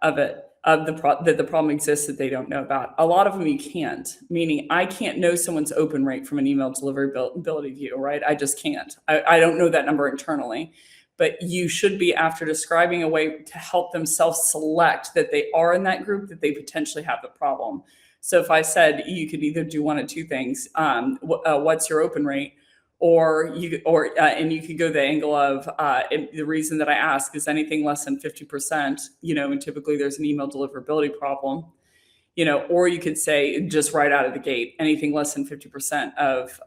Speaker 1: of it, that the problem exists that they don't know about. A lot of them you can't, meaning I can't know someone's open rate from an email deliverability view, right? I just can't. I don't know that number internally. But you should be after describing a way to help them self-select that they are in that group, that they potentially have the problem. So if I said you could either do one of two things, what's your open rate, and you could go the angle of the reason that I ask is anything less than 50%, and typically there's an email deliverability problem. Or you could say just right out of the gate, anything less than 50% of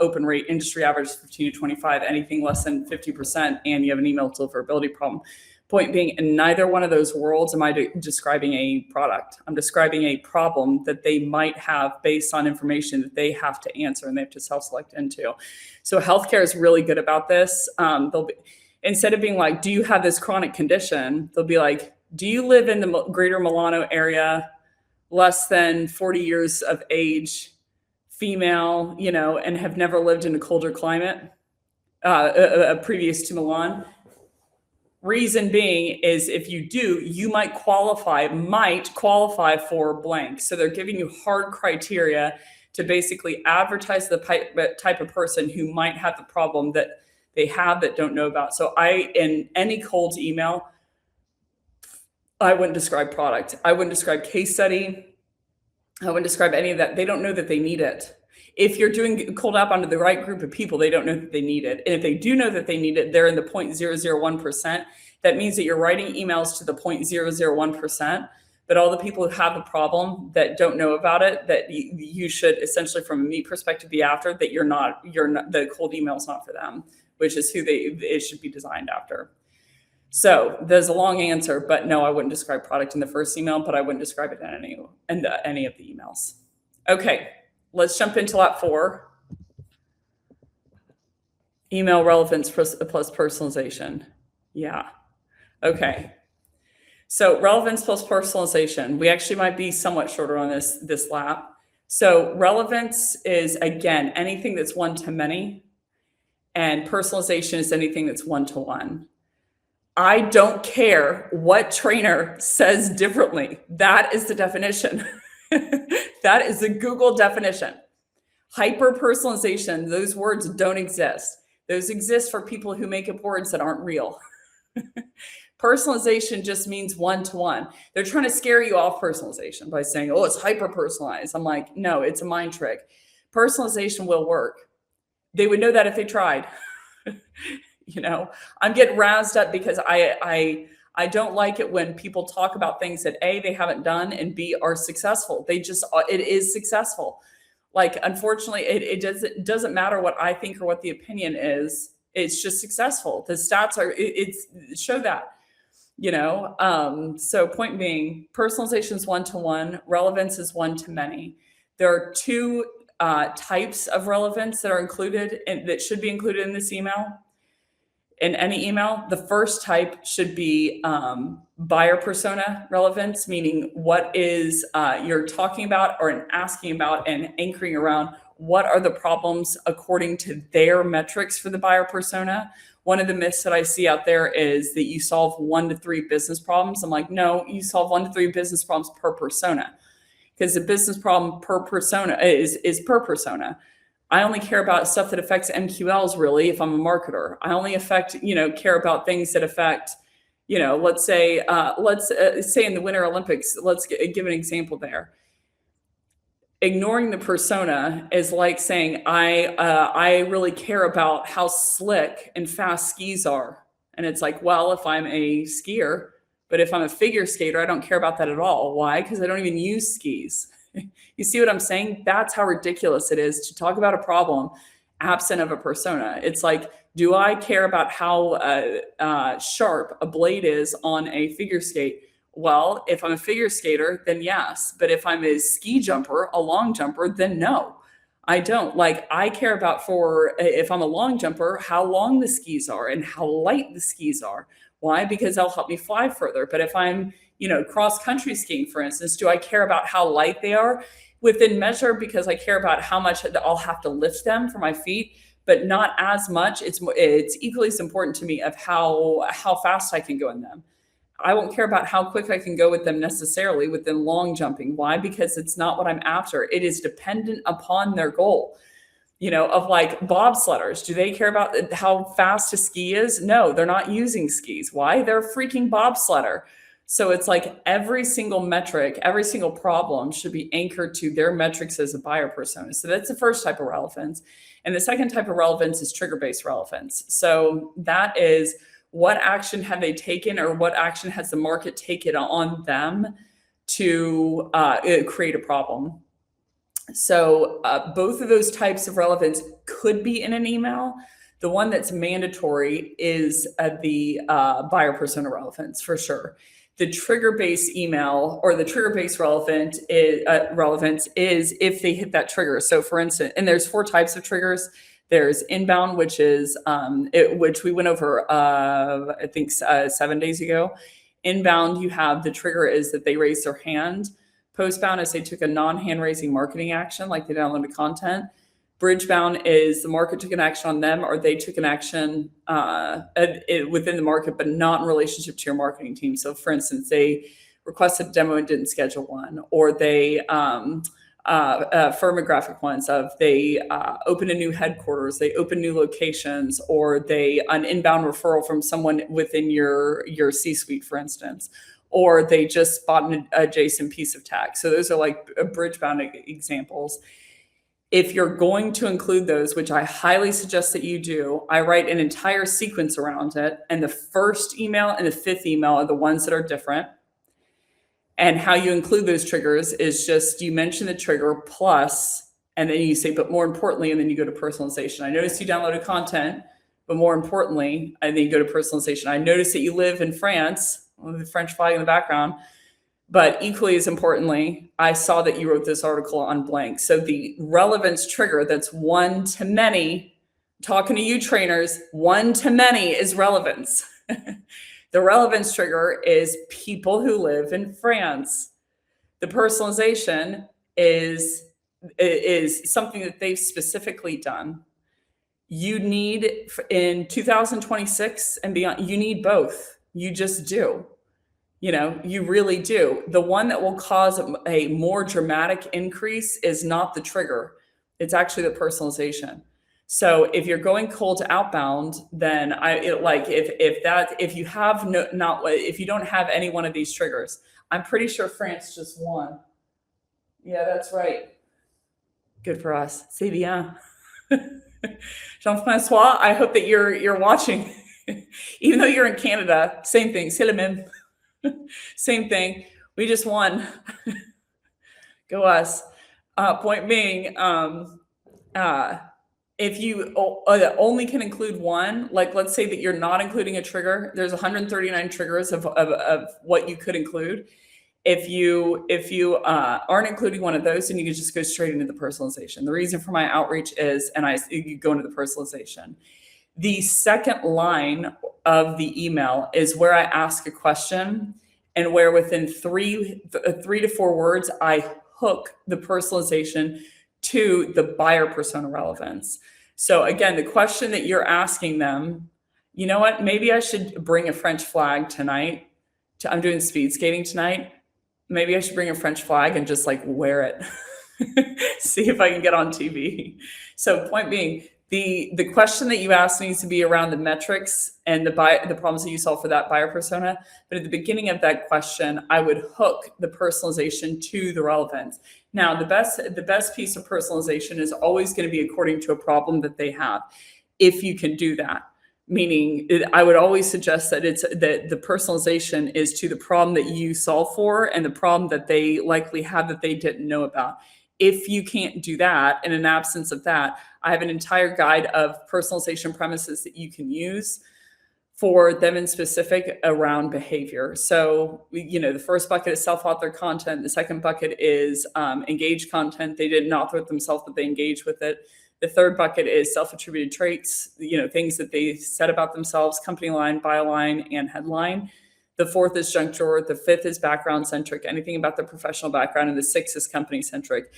Speaker 1: open rate, industry average 15 to 25, anything less than 50%, and you have an email deliverability problem. Point being, in neither one of those worlds am I describing a product. I'm describing a problem that they might have based on information that they have to answer and they have to self-select into. So healthcare is really good about this. Instead of being like, do you have this chronic condition? They'll be like, do you live in the greater Milano area, less than 40 years of age, female, and have never lived in a colder climate previous to Milan? Reason being is if you do, you might qualify for blank. So they're giving you hard criteria to basically advertise the type of person who might have the problem that they have that don't know about. So in any cold email, I wouldn't describe product. I wouldn't describe case study. I wouldn't describe any of that. They don't know that they need it. If you're doing cold app onto the right group of people, they don't know that they need it. And if they do know that they need it, they're in the 0.001%. That means that you're writing emails to the 0.001%. But all the people who have the problem that don't know about it, that you should essentially, from a me perspective, be after, that you're not, the cold email is not for them, which is who it should be designed after. So there's a long answer, but no, I wouldn't describe product in the first email, but I wouldn't describe it in any of the emails. Okay, let's jump into lap 4. Email relevance plus personalization. Yeah. Okay. So relevance plus personalization. We actually might be somewhat shorter on this lap. So relevance is, again, anything that's one-to-many, and personalization is anything that's one-to-one. I don't care what trainer says differently. That is the definition. That is the Google definition. Hyper-personalization, those words don't exist. Those exist for people who make up words that aren't real. Personalization just means one-to-one. They're trying to scare you off personalization by saying, oh, it's hyper-personalized. I'm like, no, it's a mind trick. Personalization will work. They would know that if they tried. I'm getting roused up because I don't like it when people talk about things that A, they haven't done, and B, are successful. It is successful. Like, unfortunately, it doesn't matter what I think or what the opinion is. It's just successful. The stats show that. So point being, personalization is one-to-one, relevance is one-to-many. There are 2 types of relevance that are included that should be included in this email. In any email, the first type should be buyer persona relevance, meaning what is you're talking about or asking about and anchoring around what are the problems according to their metrics for the buyer persona. One of the myths that I see out there is that you solve 1 to 3 business problems. I'm like, no, you solve 1 to 3 business problems per persona, because the business problem per persona is per persona. I only care about stuff that affects MQLs, really, if I'm a marketer. I only care about things that affect, let's say in the Winter Olympics, let's give an example there. Ignoring the persona is like saying, I really care about how slick and fast skis are. And it's like, well, if I'm a skier, but if I'm a figure skater, I don't care about that at all. Why? Because I don't even use skis. You see what I'm saying? That's how ridiculous it is to talk about a problem absent of a persona. It's like, do I care about how sharp a blade is on a figure skate? Well, if I'm a figure skater, then yes. But if I'm a ski jumper, a long jumper, then no, I don't. Like, I care about, if I'm a long jumper, how long the skis are and how light the skis are. Why? Because they'll help me fly further. But if I'm cross-country skiing, for instance, do I care about how light they are? Within measure, because I care about how much I'll have to lift them for my feet, but not as much. It's equally as important to me of how fast I can go in them. I won't care about how quick I can go with them necessarily within long jumping. Why? Because it's not what I'm after. It is dependent upon their goal. Of like bobsledders, do they care about how fast a ski is? No, they're not using skis. Why? They're a freaking bobsledder. So it's like every single metric, every single problem should be anchored to their metrics as a buyer persona. So that's the first type of relevance. And the second type of relevance is trigger-based relevance. So that is, what action have they taken, or what action has the market taken on them to create a problem? So both of those types of relevance could be in an email. The one that's mandatory is the buyer persona relevance, for sure. The trigger-based email or the trigger-based relevance is if they hit that trigger. So for instance, and there's 4 types of triggers. There's inbound, which is which we went over, I think 7 days ago. Inbound, you have the trigger is that they raise their hand. Postbound is they took a non-hand raising marketing action, like they downloaded content. Bridgebound is the market took an action on them, or they took an action within the market, but not in relationship to your marketing team. So for instance, they requested a demo and didn't schedule one, or they firmographic ones of they open a new headquarters, they open new locations, or they an inbound referral from someone within your C-suite, for instance, or they just bought an adjacent piece of tech. So those are like bridge-bound examples. If you're going to include those, which I highly suggest that you do, I write an entire sequence around it. And the first email and the fifth email are the ones that are different. And how you include those triggers is just you mention the trigger plus, and then you say, but more importantly, and then you go to personalization. I noticed you downloaded content, but more importantly, and then you go to personalization. I noticed that you live in France with the French flag in the background. But equally as importantly, I saw that you wrote this article on blank. So the relevance trigger that's one to many, talking to you trainers, one to many is relevance. The relevance trigger is people who live in France. The personalization is something that they've specifically done. You need in 2026 and beyond, you need both. You just do. You really do. The one that will cause a more dramatic increase is not the trigger. It's actually the personalization. So if you're going cold to outbound, then if you don't have any one of these triggers, I'm pretty sure France just won. Yeah, that's right. Good for us. C'est bien. Jean-François, I hope that you're watching. Even though you're in Canada, same thing. C'est le même. Same thing. We just won. Go us. Point being, if you only can include one, like let's say that you're not including a trigger, there's 139 triggers of what you could include. If you aren't including one of those, then you can just go straight into the personalization. The reason for my outreach is, you go into the personalization. The second line of the email is where I ask a question and where within 3 to 4 words, I hook the personalization to the buyer persona relevance. So again, the question that you're asking them, you know what, maybe I should bring a French flag tonight. I'm doing speed skating tonight. Maybe I should bring a French flag and just like wear it. See if I can get on TV. So point being, the question that you ask needs to be around the metrics and the problems that you solve for that buyer persona. But at the beginning of that question, I would hook the personalization to the relevance. Now, the best piece of personalization is always going to be according to a problem that they have, if you can do that. Meaning, I would always suggest that the personalization is to the problem that you solve for and the problem that they likely have that they didn't know about. If you can't do that, in an absence of that, I have an entire guide of personalization premises that you can use for them in specific around behavior. So, the first bucket is self-authored content. The second bucket is engaged content. They didn't author it themselves, but they engaged with it. The third bucket is self-attributed traits, things that they said about themselves, company line, byline, and headline. The fourth is junk drawer. The fifth is background centric, anything about their professional background. And the sixth is company centric.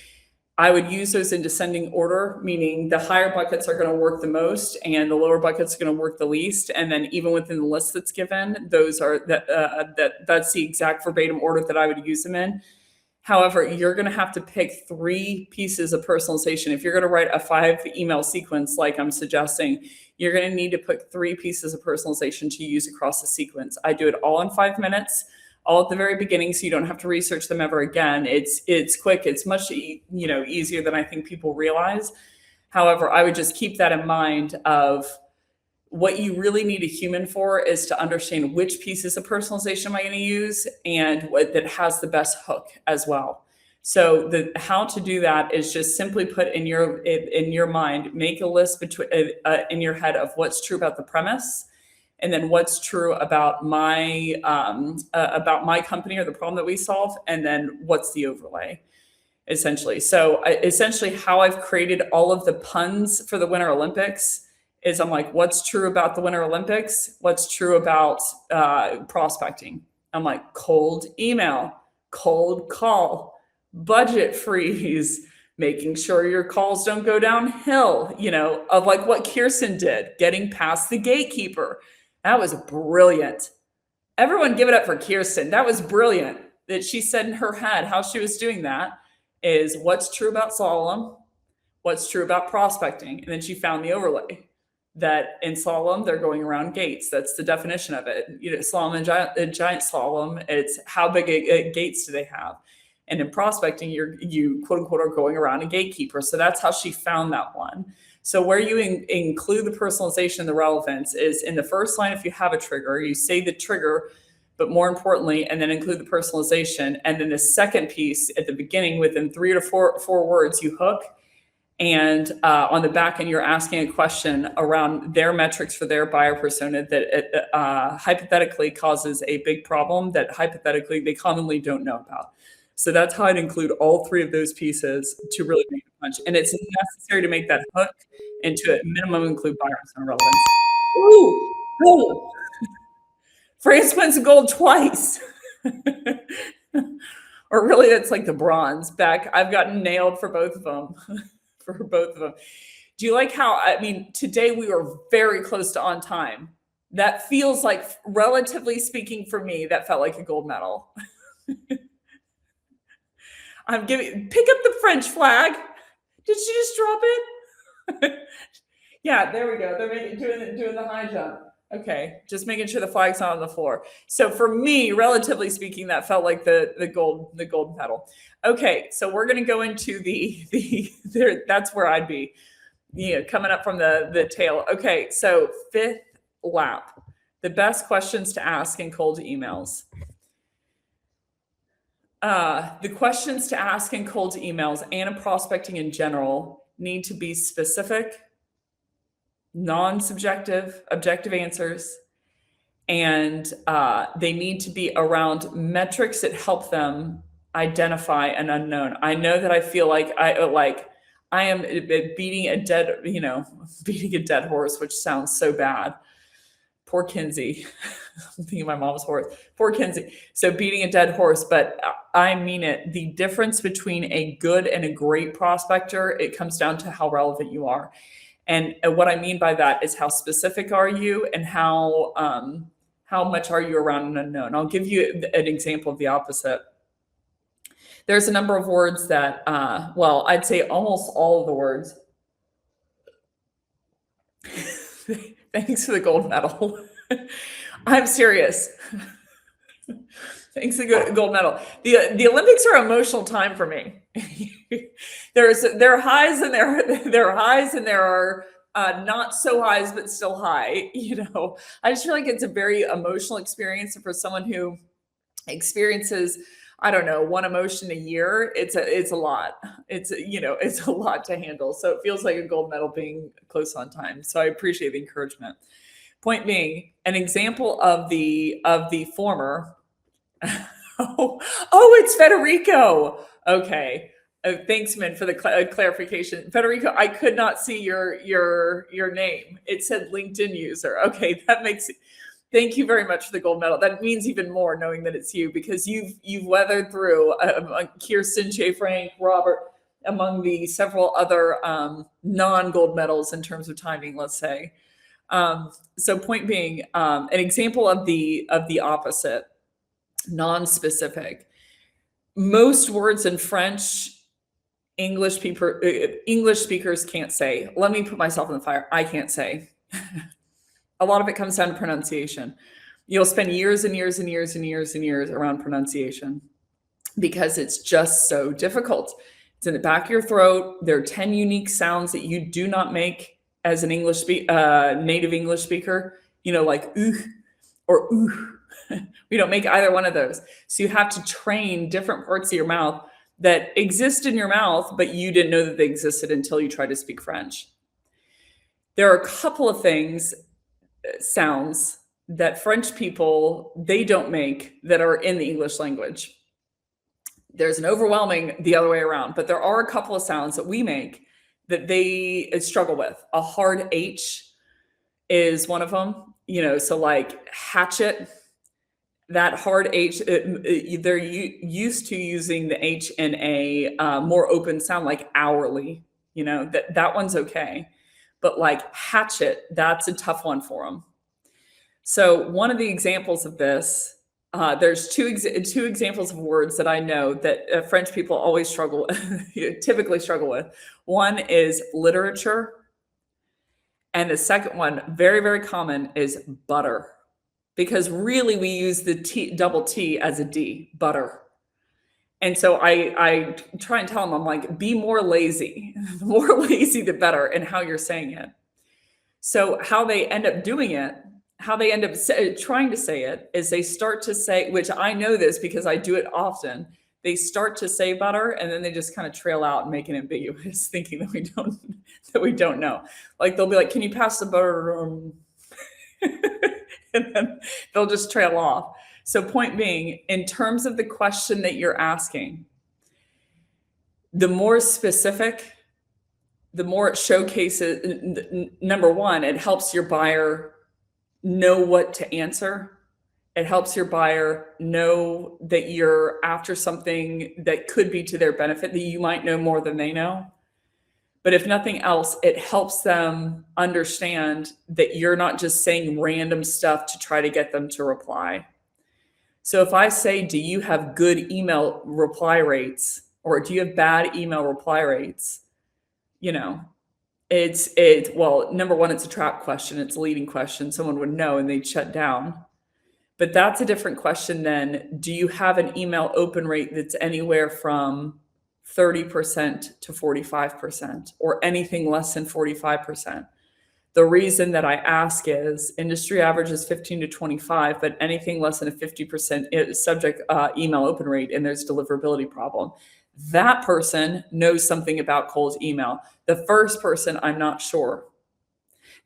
Speaker 1: I would use those in descending order, meaning the higher buckets are going to work the most and the lower buckets are going to work the least. And then even within the list that's given, that's the exact verbatim order that I would use them in. However, you're going to have to pick 3 pieces of personalization. If you're going to write a 5-email sequence like I'm suggesting, you're going to need to put 3 pieces of personalization to use across the sequence. I do it all in 5 minutes, all at the very beginning, so you don't have to research them ever again. It's quick. It's much easier than I think people realize. However, I would just keep that in mind of what you really need a human for is to understand which pieces of personalization am I going to use and what that has the best hook as well. So how to do that is just simply put in your mind, make a list in your head of what's true about the premise, and then what's true about my company or the problem that we solve, and then what's the overlay, essentially. So essentially, how I've created all of the puns for the Winter Olympics is I'm like, what's true about the Winter Olympics? What's true about prospecting? I'm like, cold email, cold call, budget freeze, making sure your calls don't go downhill, of like what Kirsten did, getting past the gatekeeper. That was brilliant. Everyone give it up for Kirsten. That was brilliant that she said in her head how she was doing that. is what's true about slalom, what's true about prospecting. And then she found the overlay that in slalom, they're going around gates. That's the definition of it. Slalom and giant slalom, it's how big a gates do they have? And in prospecting, you quote unquote are going around a gatekeeper. So that's how she found that one. So where you include the personalization and the relevance is in the first line. If you have a trigger, you say the trigger, but more importantly, and then include the personalization. And then the second piece at the beginning, within 3 to 4 words, you hook. And on the back end, you're asking a question around their metrics for their buyer persona that hypothetically causes a big problem that hypothetically they commonly don't know about. So that's how I'd include all 3 of those pieces to really make a punch. And it's necessary to make that hook and to at minimum include buyer persona relevance. Ooh, gold. France wins gold twice. Or really, it's like the bronze. Beck, I've gotten nailed for both of them. Do you like how, I mean, today we were very close to on time. That feels like, relatively speaking for me, that felt like a gold medal. Pick up the French flag. Did she just drop it? Yeah, there we go. They're doing the high jump. Okay, just making sure the flag's not on the floor. So for me, relatively speaking, that felt like the gold medal. Okay, so we're going to go into that's where I'd be, coming up from the tail. Okay, so 5th lap, the best questions to ask in cold emails. The questions to ask in cold emails and in prospecting in general need to be specific, non-subjective, objective answers, and they need to be around metrics that help them identify an unknown. I know that I feel like I am beating a dead horse, which sounds so bad. Poor Kinsey. I'm thinking of my mom's horse. Poor Kinsey. So beating a dead horse, but I mean it. The difference between a good and a great prospector, it comes down to how relevant you are. And what I mean by that is how specific are you and how much are you around an unknown. I'll give you an example of the opposite. There's a number of words that, I'd say almost all of the words. Thanks for the gold medal. I'm serious. Thanks for the gold medal. The Olympics are an emotional time for me. There are highs and there are highs and there are not so highs but still high. I just feel like it's a very emotional experience, and for someone who experiences, I don't know, one emotion a year, it's a lot. It's a lot to handle. So it feels like a gold medal being close on time. So I appreciate the encouragement. Point being, an example of the former. It's Federico. Okay. Thanks, Min, for the clarification. Federico, I could not see your name. It said LinkedIn user. Okay, that makes it. Thank you very much for the gold medal. That means even more knowing that it's you, because you've weathered through Kirsten, Jay Frank, Robert, among the several other non-gold medals in terms of timing, let's say. So point being, an example of the opposite, non-specific. Most words in French, English speakers can't say. Let me put myself in the fire. I can't say. A lot of it comes down to pronunciation. You'll spend years and years and years and years and years around pronunciation because it's just so difficult. It's in the back of your throat. There are 10 unique sounds that you do not make as an native English speaker, like ooh or ooh. We don't make either one of those. So you have to train different parts of your mouth that exist in your mouth, but you didn't know that they existed until you tried to speak French. There are a couple of sounds that French people, they don't make that are in the English language. There's an overwhelming the other way around, but there are a couple of sounds that we make that they struggle with. A hard H is one of them, so like hatchet, that hard H, they're used to using the H in a more open sound, like hourly, that one's okay. But like hatchet, that's a tough one for them. So one of the examples of this, There's two examples of words that I know that French people always struggle, typically struggle with. One is literature, and the second one, very, very common, is butter. Because really we use the double T as a D, butter. And so I try and tell them, I'm like, be more lazy. The more lazy, the better in how you're saying it. So how they end up doing it, how they end up trying to say it is they start to say, which I know this because I do it often. They start to say butter and then they just kind of trail out and make it ambiguous, thinking that we don't know. Like they'll be like, "Can you pass the butter?" And then they'll just trail off. So point being, in terms of the question that you're asking, the more specific, the more it showcases, number one, it helps your buyer know what to answer. It helps your buyer know that you're after something that could be to their benefit, that you might know more than they know. But if nothing else, it helps them understand that you're not just saying random stuff to try to get them to reply. So if I say, do you have good email reply rates or do you have bad email reply rates? Well, number one, it's a trap question. It's a leading question. Someone would know and they'd shut down. But that's a different question than, do you have an email open rate that's anywhere from 30% to 45% or anything less than 45%? The reason that I ask is industry average is 15 to 25, but anything less than a 50% subject email open rate and there's deliverability problem. That person knows something about cold email. The first person, I'm not sure.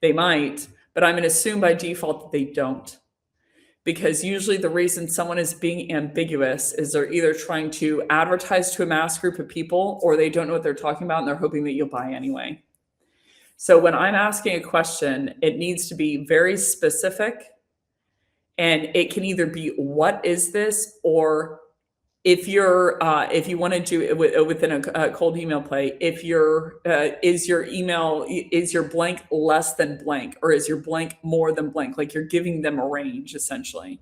Speaker 1: They might, but I'm going to assume by default that they don't. Because usually the reason someone is being ambiguous is they're either trying to advertise to a mass group of people or they don't know what they're talking about and they're hoping that you'll buy anyway. So when I'm asking a question, it needs to be very specific, and it can either be, what is this? Or if you want to do it within a cold email play, if is your blank less than blank, or is your blank more than blank? Like you're giving them a range essentially.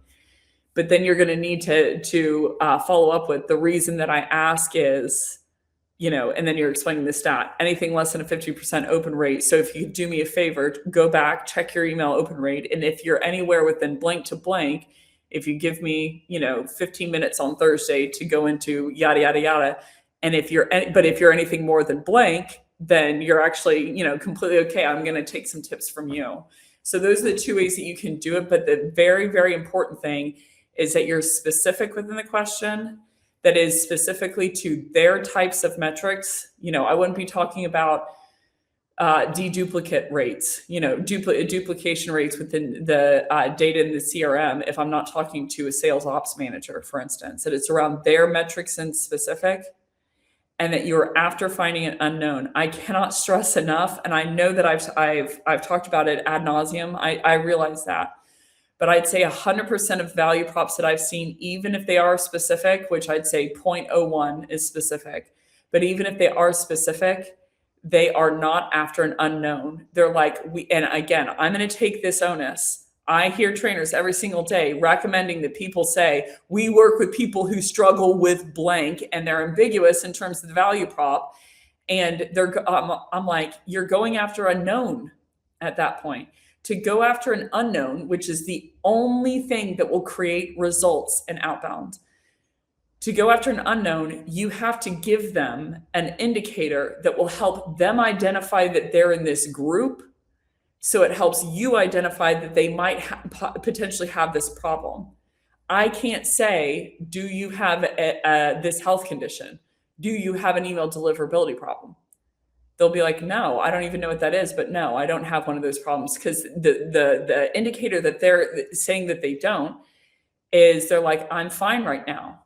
Speaker 1: But then you're going to need to follow up with, the reason that I ask is, and then you're explaining the stat, anything less than a 50% open rate. So if you could do me a favor, go back, check your email open rate. And if you're anywhere within blank to blank, if you give me, 15 minutes on Thursday to go into yada, yada, yada. And if you're anything more than blank, then you're actually, completely okay. I'm going to take some tips from you. So those are the two ways that you can do it. But the very, very important thing is that you're specific within the question, that is specifically to their types of metrics. I wouldn't be talking about deduplicate rates, duplication rates within the data in the CRM if I'm not talking to a sales ops manager, for instance, that it's around their metrics in specific, and that you're after finding an unknown. I cannot stress enough, and I know that I've talked about it ad nauseum. I realize that. But I'd say 100% of value props that I've seen, even if they are specific, which I'd say 0.01 is specific, but even if they are specific, they are not after an unknown. They're like, and again, I'm going to take this onus. I hear trainers every single day recommending that people say, we work with people who struggle with blank, and they're ambiguous in terms of the value prop. And I'm like, you're going after a known at that point. To go after an unknown, which is the only thing that will create results in outbound, to go after an unknown, you have to give them an indicator that will help them identify that they're in this group. So it helps you identify that they might potentially have this problem. I can't say, do you have this health condition? Do you have an email deliverability problem? They'll be like, no, I don't even know what that is, but no, I don't have one of those problems. Because the indicator that they're saying that they don't is they're like, I'm fine right now.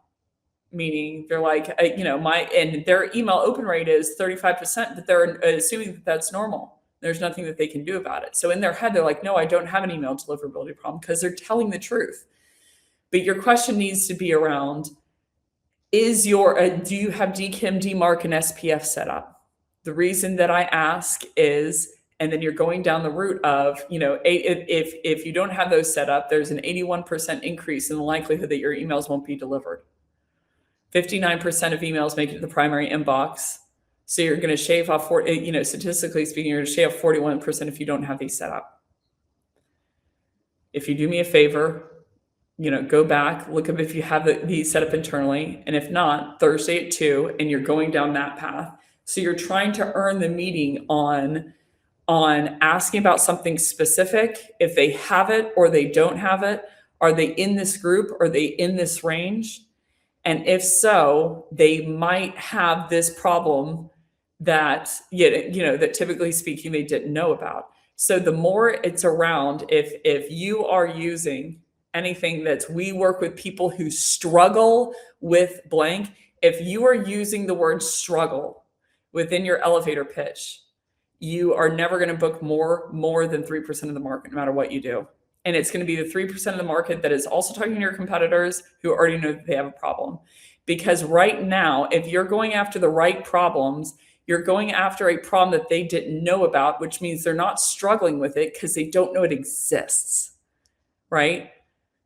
Speaker 1: Meaning they're like, and their email open rate is 35%, but they're assuming that that's normal. There's nothing that they can do about it. So in their head, they're like, no, I don't have an email deliverability problem, because they're telling the truth. But your question needs to be around, do you have DKIM, DMARC, and SPF set up? The reason that I ask is And then you're going down the route of, if you don't have those set up, there's an 81% increase in the likelihood that your emails won't be delivered. 59% of emails make it to the primary inbox. So you're going to shave off, statistically speaking, you're going to shave off 41% if you don't have these set up. If you do me a favor, go back, look up if you have these set up internally. And if not, Thursday at 2, and you're going down that path. So you're trying to earn the meeting on asking about something specific. If they have it or they don't have it, are they in this group? Are they in this range? And if so, they might have this problem that, that typically speaking, they didn't know about. So the more it's around, if you are using anything that's, we work with people who struggle with blank. If you are using the word struggle within your elevator pitch, you are never going to book more than 3% of the market, no matter what you do. And it's going to be the 3% of the market that is also talking to your competitors who already know that they have a problem. Because right now, if you're going after the right problems, you're going after a problem that they didn't know about, which means they're not struggling with it because they don't know it exists, right?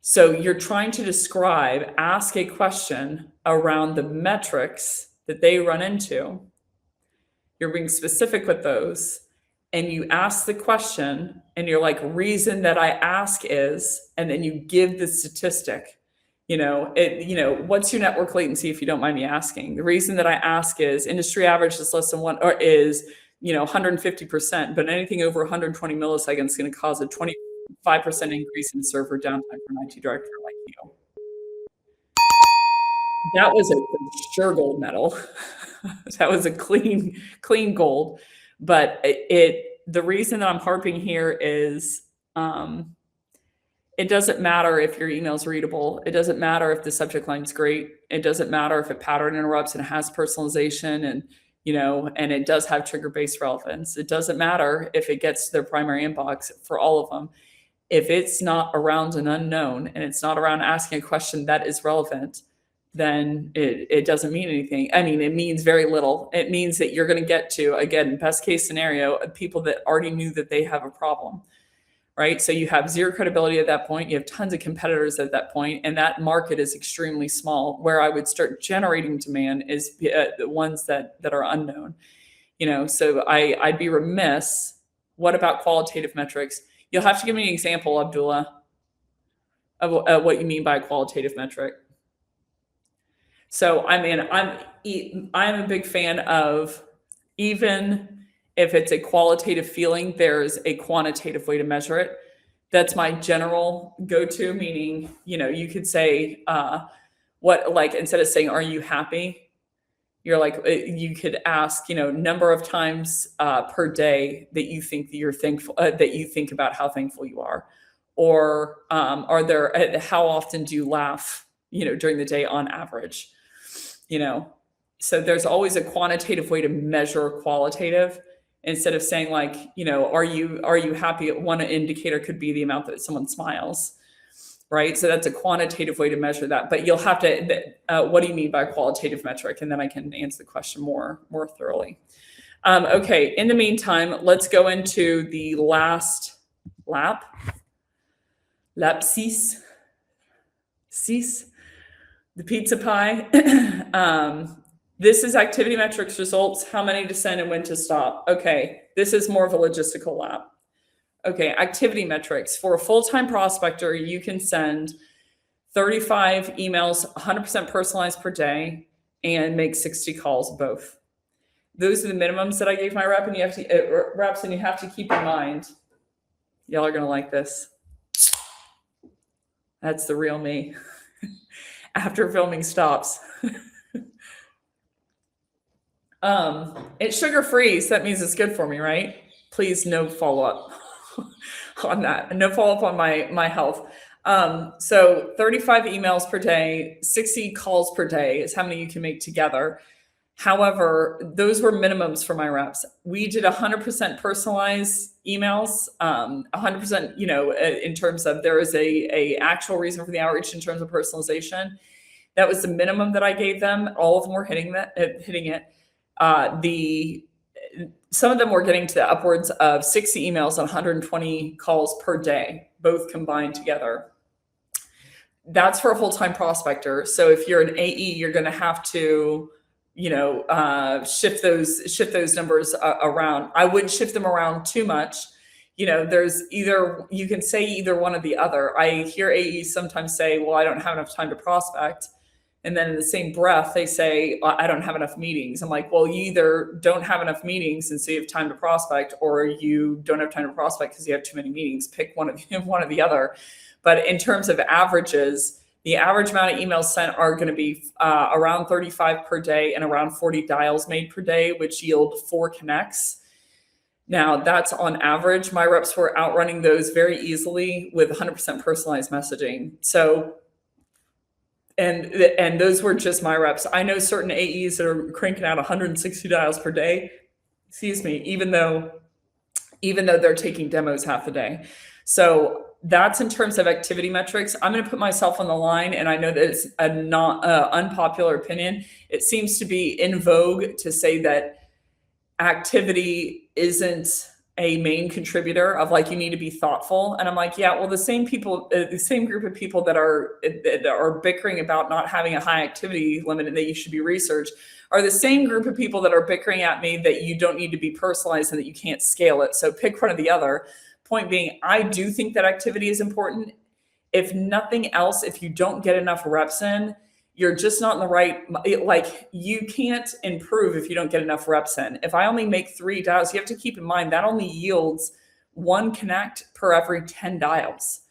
Speaker 1: So you're trying to ask a question around the metrics that they run into. You're being specific with those, and you ask the question, and you're like, reason that I ask is, and then you give the statistic. What's your network latency, if you don't mind me asking? The reason that I ask is industry average is less than 150%, but anything over 120 milliseconds is going to cause a 25% increase in server downtime for an IT director like you. That was a sure gold medal. That was a clean gold. But the reason that I'm harping here is, it doesn't matter if your email's readable. It doesn't matter if the subject line's great. It doesn't matter if it pattern interrupts and it has personalization and it does have trigger-based relevance. It doesn't matter if it gets to their primary inbox for all of them. If it's not around an unknown and it's not around asking a question that is relevant, then it doesn't mean anything. I mean, it means very little. It means that you're going to get to, again, best case scenario, people that already knew that they have a problem, right? So you have zero credibility at that point. You have tons of competitors at that point, and that market is extremely small. Where I would start generating demand is the ones that are unknown. So I'd be remiss. What about qualitative metrics? You'll have to give me an example, Abdullah, of what you mean by a qualitative metric. So, I'm a big fan of, even if it's a qualitative feeling, there's a quantitative way to measure it. That's my general go-to, meaning, you could say, instead of saying, are you happy? You're like, you could ask, number of times per day that you think that you're thankful, that you think about how thankful you are. Or how often do you laugh, during the day on average? So there's always a quantitative way to measure qualitative, instead of saying like, are you happy? One indicator could be the amount that someone smiles, right? So that's a quantitative way to measure that. But you'll have to, what do you mean by qualitative metric? And then I can answer the question more thoroughly. Okay, in the meantime, let's go into the last lap. Lap 6. The pizza pie. This is activity metrics results, how many to send and when to stop. Okay, this is more of a logistical lap. Okay, activity metrics. For a full-time prospector, you can send 35 emails, 100% personalized per day, and make 60 calls both. Those are the minimums that I gave my rep, and you have to keep in mind. Y'all are gonna like this. That's the real me. After filming stops. It's sugar-free, so that means it's good for me, right? Please, no follow-up on that. No follow-up on my health. So 35 emails per day, 60 calls per day is how many you can make together. However, those were minimums for my reps. We did 100% personalized emails, 100%, in terms of there is a actual reason for the outreach in terms of personalization. That was the minimum that I gave them. All of them were hitting it. The some of them were getting to the upwards of 60 emails and 120 calls per day, both combined together. That's for a full-time prospector. So if you're an AE, you're going to have to, shift those numbers around. I wouldn't shift them around too much. There's you can say either one or the other. I hear AEs sometimes say, well, I don't have enough time to prospect. And then in the same breath, they say, I don't have enough meetings. I'm like, well, you either don't have enough meetings and so you have time to prospect, or you don't have time to prospect because you have too many meetings. Pick one or the other. But in terms of averages, the average amount of emails sent are going to be around 35 per day and around 40 dials made per day, which yield 4 connects. Now, that's on average. My reps were outrunning those very easily with 100% personalized messaging. So, and those were just my reps. I know certain AEs that are cranking out 160 dials per day, even though they're taking demos half the day. So that's in terms of activity metrics. I'm going to put myself on the line, and I know that it's a not unpopular opinion. It seems to be in vogue to say that activity isn't a main contributor of like, you need to be thoughtful. And I'm like, yeah, well, the same group of people that are bickering about not having a high activity limit and that you should be researched are the same group of people that are bickering at me that you don't need to be personalized and that you can't scale it. So pick one or the other. Point being, I do think that activity is important. If nothing else, if you don't get enough reps in, you're just not in the right, like, you can't improve if you don't get enough reps in. If I only make 3 dials, you have to keep in mind that only yields 1 connect per every 10 dials.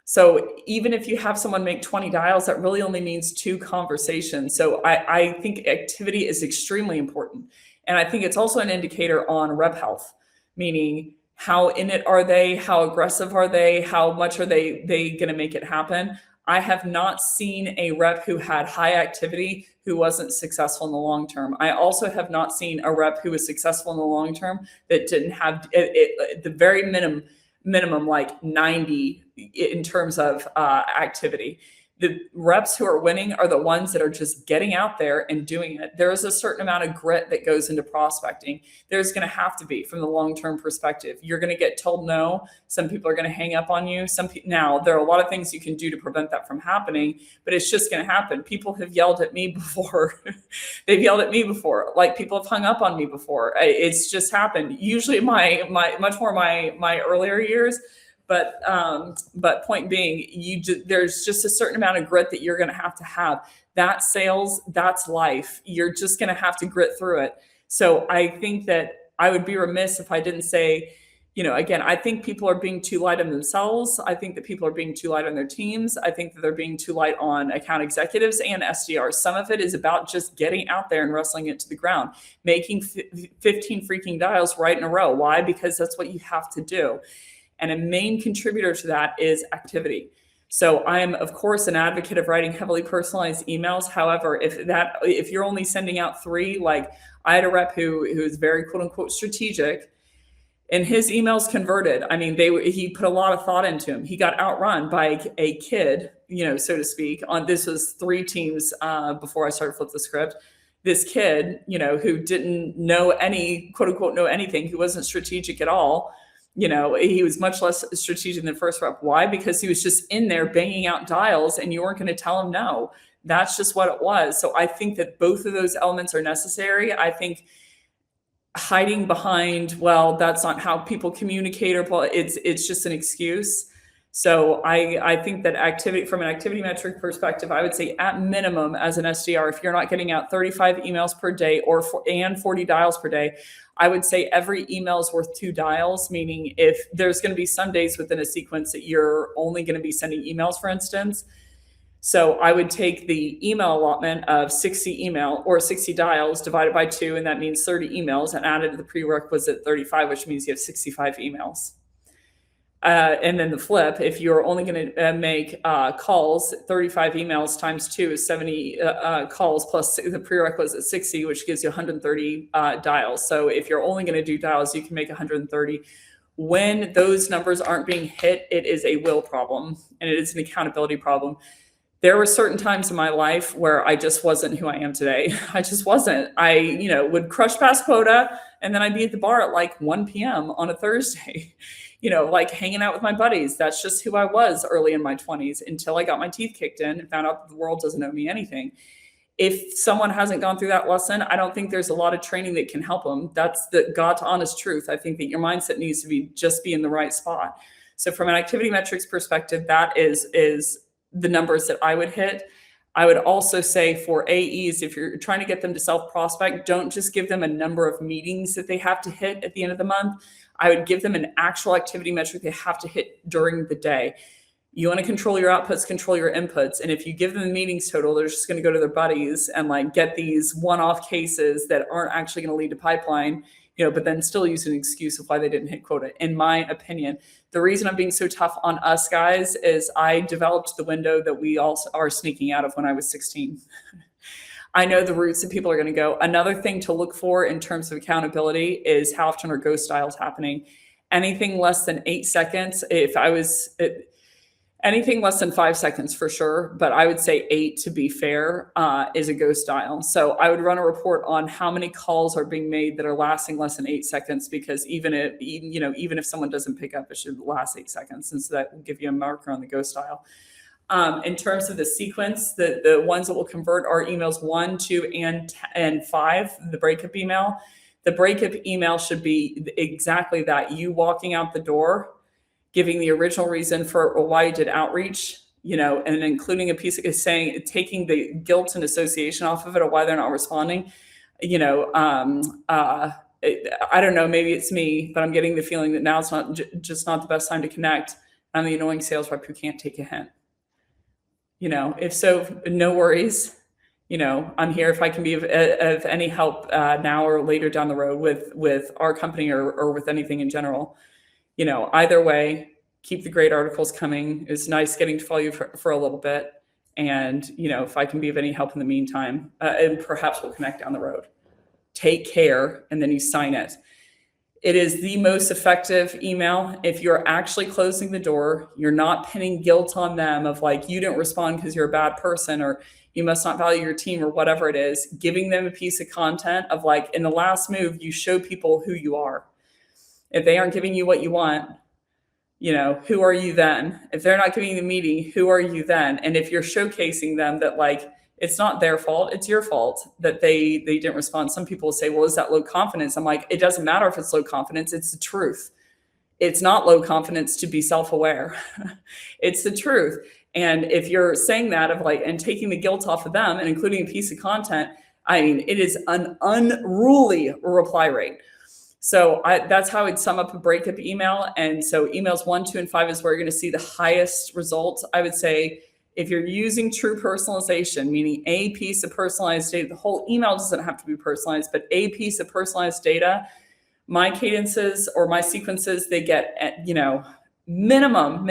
Speaker 1: So even if you have someone make 20 dials, that really only means 2 conversations. So I think activity is extremely important. And I think it's also an indicator on rep health, meaning how in it are they, how aggressive are they, how much are they going to make it happen. I have not seen a rep who had high activity who wasn't successful in the long term. I also have not seen a rep who was successful in the long term that didn't have the very minimum like 90 in terms of activity. The reps who are winning are the ones that are just getting out there and doing it. There is a certain amount of grit that goes into prospecting. There's going to have to be from the long-term perspective. You're going to get told no. Some people are going to hang up on you. Now, there are a lot of things you can do to prevent that from happening, but it's just going to happen. People have yelled at me before. They've yelled at me before. Like, people have hung up on me before. It's just happened. Usually much more my earlier years. But point being, there's just a certain amount of grit that you're going to have. That's sales, that's life. You're just going to have to grit through it. So I think that I would be remiss if I didn't say, again, I think people are being too light on themselves. I think that people are being too light on their teams. I think that they're being too light on account executives and SDRs. Some of it is about just getting out there and wrestling it to the ground, making 15 freaking dials right in a row. Why? Because that's what you have to do. And a main contributor to that is activity. So I am, of course, an advocate of writing heavily personalized emails. However, if you're only sending out 3, like I had a rep who is very quote unquote strategic, and his emails converted. I mean, he put a lot of thought into them. He got outrun by a kid, so to speak. This was 3 teams before I started Flip the Script. This kid, who didn't know quote unquote know anything, who wasn't strategic at all. He was much less strategic than the first rep. Why? Because he was just in there banging out dials and you weren't going to tell him no. That's just what it was. So I think that both of those elements are necessary. I think hiding behind, well, that's not how people communicate, or it's just an excuse. So I think that activity, from an activity metric perspective, I would say at minimum as an SDR, if you're not getting out 35 emails per day and 40 dials per day, I would say every email is worth 2 dials, meaning if there's going to be some days within a sequence that you're only going to be sending emails, for instance. So I would take the email allotment of 60 dials divided by 2, and that means 30 emails, and added to the prerequisite 35, which means you have 65 emails. And then the flip, if you're only going to make calls, 35 emails times 2 is 70 calls plus the prerequisite 60, which gives you 130 dials. So if you're only going to do dials, you can make 130. When those numbers aren't being hit, it is a will problem and it is an accountability problem. There were certain times in my life where I just wasn't who I am today. I just wasn't. I, would crush past quota And then I'd be at the bar at like 1 p.m. on a Thursday, like hanging out with my buddies. That's just who I was early in my 20s until I got my teeth kicked in and found out that the world doesn't owe me anything. If someone hasn't gone through that lesson, I don't think there's a lot of training that can help them. That's the God's honest truth. I think that your mindset needs to be in the right spot. So from an activity metrics perspective, that is the numbers that I would hit. I would also say for AEs, if you're trying to get them to self-prospect, don't just give them a number of meetings that they have to hit at the end of the month. I would give them an actual activity metric they have to hit during the day. You want to control your outputs, control your inputs. And if you give them the meetings total, they're just going to go to their buddies and like get these one-off cases that aren't actually going to lead to pipeline, but then still use an excuse of why they didn't hit quota. In my opinion, the reason I'm being so tough on us guys is I developed the window that we all are sneaking out of when I was 16. I know the routes that people are going to go. Another thing to look for in terms of accountability is how often are ghost styles happening. Anything less than 8 seconds, anything less than 5 seconds for sure, but I would say 8 to be fair, is a ghost dial. So I would run a report on how many calls are being made that are lasting less than 8 seconds, because even if someone doesn't pick up, it should last 8 seconds. And so that will give you a marker on the ghost dial. In terms of the sequence, the ones that will convert are emails 1, 2, and 5, the breakup email. The breakup email should be exactly that. You walking out the door, giving the original reason for why you did outreach, and including a piece of saying, taking the guilt and association off of it or why they're not responding. I don't know, maybe it's me, but I'm getting the feeling that now it's just not the best time to connect. I'm the annoying sales rep who can't take a hint. If so, no worries. I'm here if I can be of any help now or later down the road with our company or with anything in general. Either way, keep the great articles coming. It's nice getting to follow you for a little bit. And, if I can be of any help in the meantime, and perhaps we'll connect down the road. Take care, and then you sign it. It is the most effective email. If you're actually closing the door, you're not pinning guilt on them of like, you didn't respond because you're a bad person, or you must not value your team, or whatever it is. Giving them a piece of content of like, in the last move, you show people who you are. If they aren't giving you what you want, who are you then? If they're not giving you the meeting, who are you then? And if you're showcasing them that like, it's not their fault, it's your fault that they didn't respond. Some people say, well, is that low confidence? I'm like, it doesn't matter if it's low confidence, it's the truth. It's not low confidence to be self-aware. It's the truth. And if you're saying that of like, and taking the guilt off of them and including a piece of content, it is an unruly reply rate. So that's how I'd sum up a breakup email. And so emails 1, 2, and 5 is where you're going to see the highest results. I would say if you're using true personalization, meaning a piece of personalized data, the whole email doesn't have to be personalized, but a piece of personalized data, my cadences or my sequences, they get at, minimum,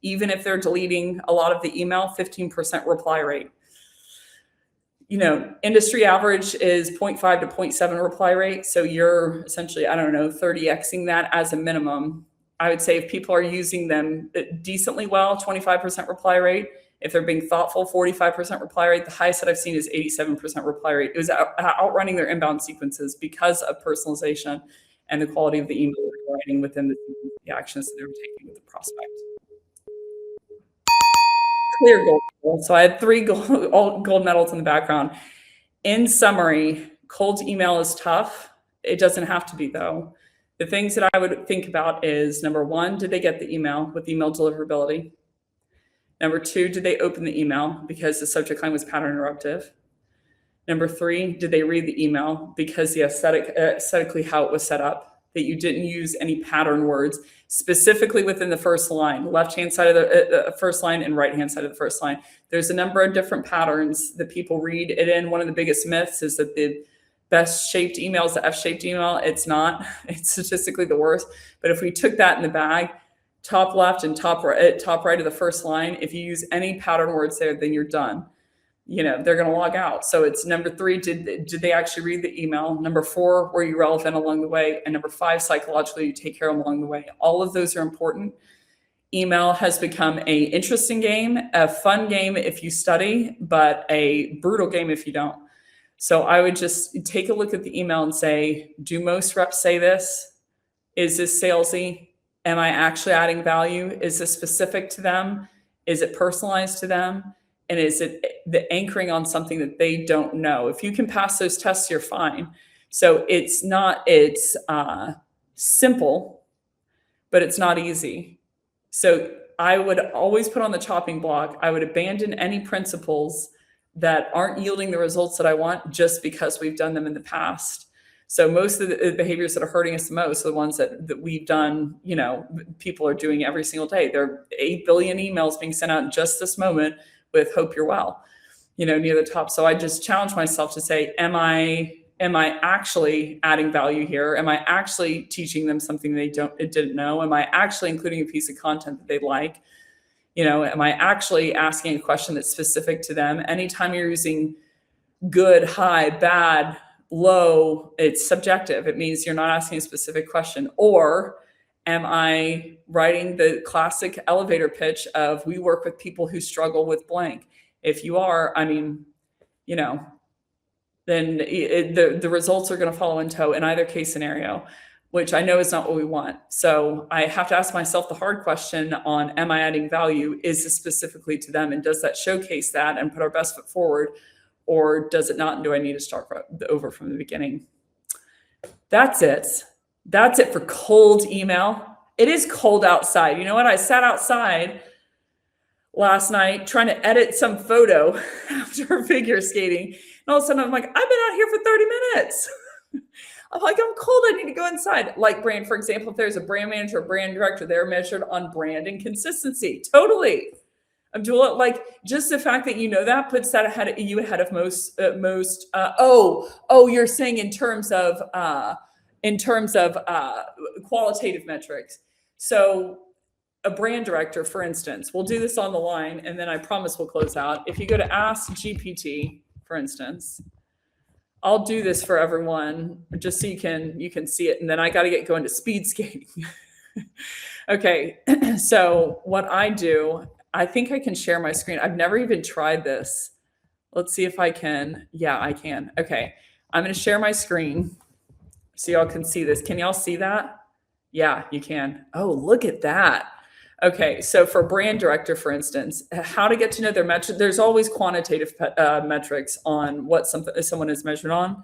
Speaker 1: even if they're deleting a lot of the email, 15% reply rate. Industry average is 0.5 to 0.7 reply rate. So you're essentially, 30xing that as a minimum. I would say if people are using them decently well, 25% reply rate. If they're being thoughtful, 45% reply rate. The highest that I've seen is 87% reply rate. It was outrunning their inbound sequences because of personalization and the quality of the email they're writing within the actions that they're taking with the prospect. Clear gold. So I had 3 gold medals in the background. In summary, cold email is tough. It doesn't have to be, though. The things that I would think about is, number 1, did they get the email with email deliverability? Number 2, did they open the email because the subject line was pattern interruptive? Number 3, did they read the email because the aesthetically how it was set up, that you didn't use any pattern words specifically within the first line, left-hand side of the first line and right-hand side of the first line. There's a number of different patterns that people read it in. One of the biggest myths is that the best shaped email is the F-shaped email. It's not. It's statistically the worst. But if we took that in the bag, top left and top right of the first line, if you use any pattern words there, then you're done. They're going to log out. So it's number 3, did they actually read the email? Number 4, were you relevant along the way? And number 5, psychologically, you take care of them along the way. All of those are important. Email has become an interesting game, a fun game if you study, but a brutal game if you don't. So I would just take a look at the email and say, do most reps say this? Is this salesy? Am I actually adding value? Is this specific to them? Is it personalized to them? And is it the anchoring on something that they don't know? If you can pass those tests, you're fine. So it's simple, but it's not easy. So I would always put on the chopping block. I would abandon any principles that aren't yielding the results that I want just because we've done them in the past. So most of the behaviors that are hurting us the most are the ones that we've done, people are doing every single day. There are 8 billion emails being sent out in just this moment with hope you're well, near the top. So I just challenge myself to say, am I actually adding value here? Am I actually teaching them something they didn't know? Am I actually including a piece of content that they like? Am I actually asking a question that's specific to them? Anytime you're using good, high, bad, low, it's subjective. It means you're not asking a specific question. Or am I writing the classic elevator pitch of, we work with people who struggle with blank? If you are, then the results are going to follow in tow in either case scenario, which I know is not what we want. So I have to ask myself the hard question on, am I adding value? Is this specifically to them? And does that showcase that and put our best foot forward? Or does it not? And do I need to start over from the beginning? That's it. That's it for cold email. It is cold outside. You know what? I sat outside last night trying to edit some photo after figure skating. And all of a sudden I'm like, I've been out here for 30 minutes. I'm like, I'm cold. I need to go inside. Like brand, for example, if there's a brand manager or brand director, they're measured on brand and consistency. Totally. Abdullah, like just the fact that that puts that ahead of most. You're saying in terms of qualitative metrics. So a brand director, for instance, we'll do this on the line, and then I promise we'll close out. If you go to Ask GPT, for instance, I'll do this for everyone just so you can see it, and then I got to get going to speed skating. Okay, so what I do. I think I can share my screen. I've never even tried this. Let's see if I can. Yeah, I can. Okay. I'm going to share my screen so y'all can see this. Can y'all see that? Yeah, you can. Oh, look at that. Okay. So for brand director, for instance, how to get to know their metric. There's always quantitative metrics on what someone is measured on.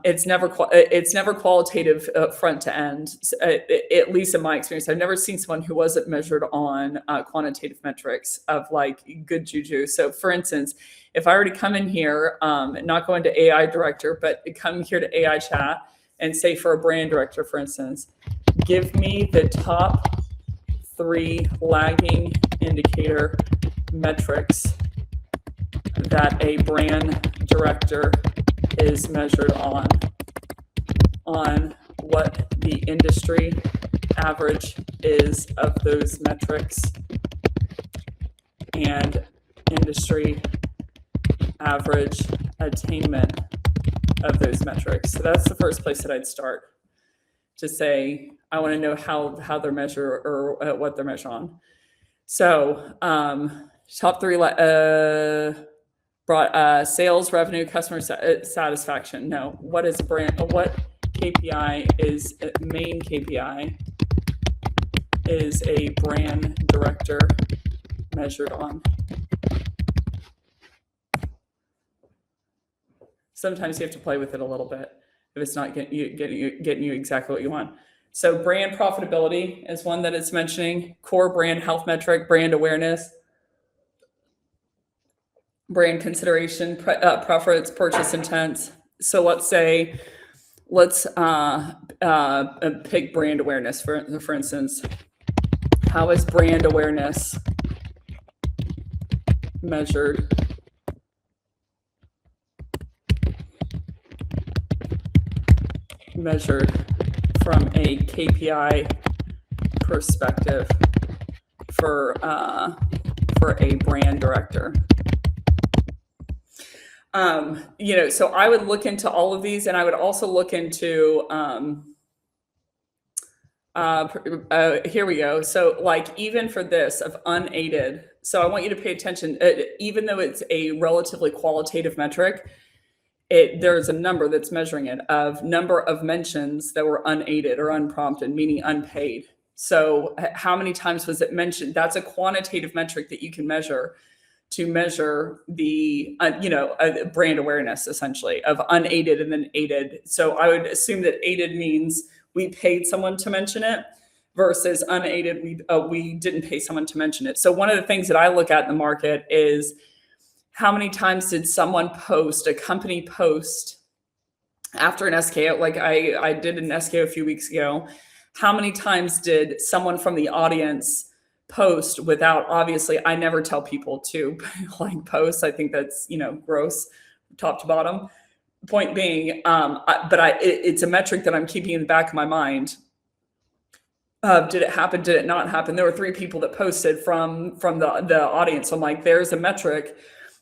Speaker 1: It's never qualitative front to end. At least in my experience, I've never seen someone who wasn't measured on quantitative metrics of like good juju. So for instance, if I already come in here, not going to AI director, but come here to AI chat and say for a brand director, for instance, give me the top 3 lagging indicator metrics that a brand director is measured on what the industry average is of those metrics and industry average attainment of those metrics. So that's the first place that I'd start to say, I want to know how they're measured or what they're measured on. So top 3 brought sales, revenue, customer satisfaction. No, what is brand? What KPI is main KPI is a brand director measured on? Sometimes you have to play with it a little bit if it's not getting you exactly what you want. So brand profitability is one that it's mentioning. Core brand health metric, brand awareness, brand consideration, preference, purchase intent. So let's pick brand awareness for instance. How is brand awareness measured? Measured from a KPI perspective for a brand director. So I would look into all of these, and I would also look into, here we go. So like even for this of unaided, so I want you to pay attention, even though it's a relatively qualitative metric, there's a number that's measuring it of number of mentions that were unaided or unprompted, meaning unpaid. So how many times was it mentioned? That's a quantitative metric that you can measure to measure the brand awareness, essentially, of unaided and then aided. So I would assume that aided means we paid someone to mention it, versus unaided, we didn't pay someone to mention it. So one of the things that I look at in the market is how many times did someone post, a company post, after an SKO? Like I did an SKO a few weeks ago. How many times did someone from the audience post without, obviously, I never tell people to like post. I think that's, gross, top to bottom. Point being, it's a metric that I'm keeping in the back of my mind. Did it happen? Did it not happen? There were 3 people that posted from the audience. So I'm like, there's a metric,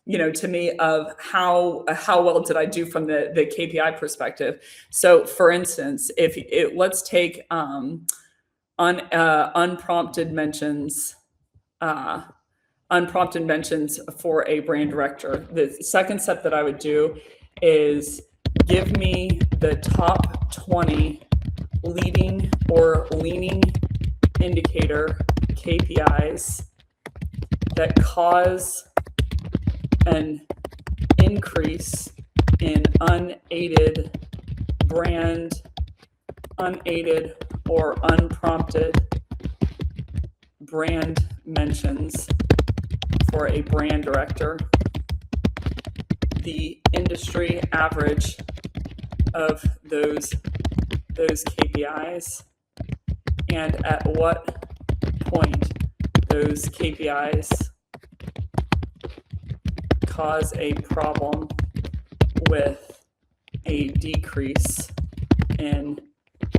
Speaker 1: to me, of how well did I do from the KPI perspective. So for instance, let's take unprompted mentions for a brand director. The second step that I would do is give me the top 20 leading or leaning indicator KPIs that cause an increase in unaided or unprompted brand mentions for a brand director. The industry average of those KPIs, and at what point those KPIs cause a problem with a decrease in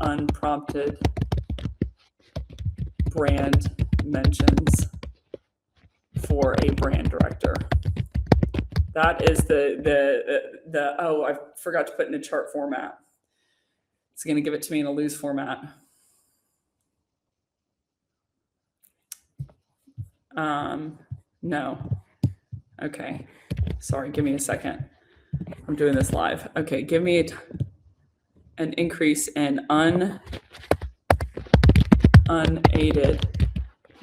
Speaker 1: unprompted brand mentions for a brand director. That is I forgot to put in a chart format. It's going to give it to me in a loose format. No. Okay. Sorry, give me a second. I'm doing this live. Okay, give me an increase in unaided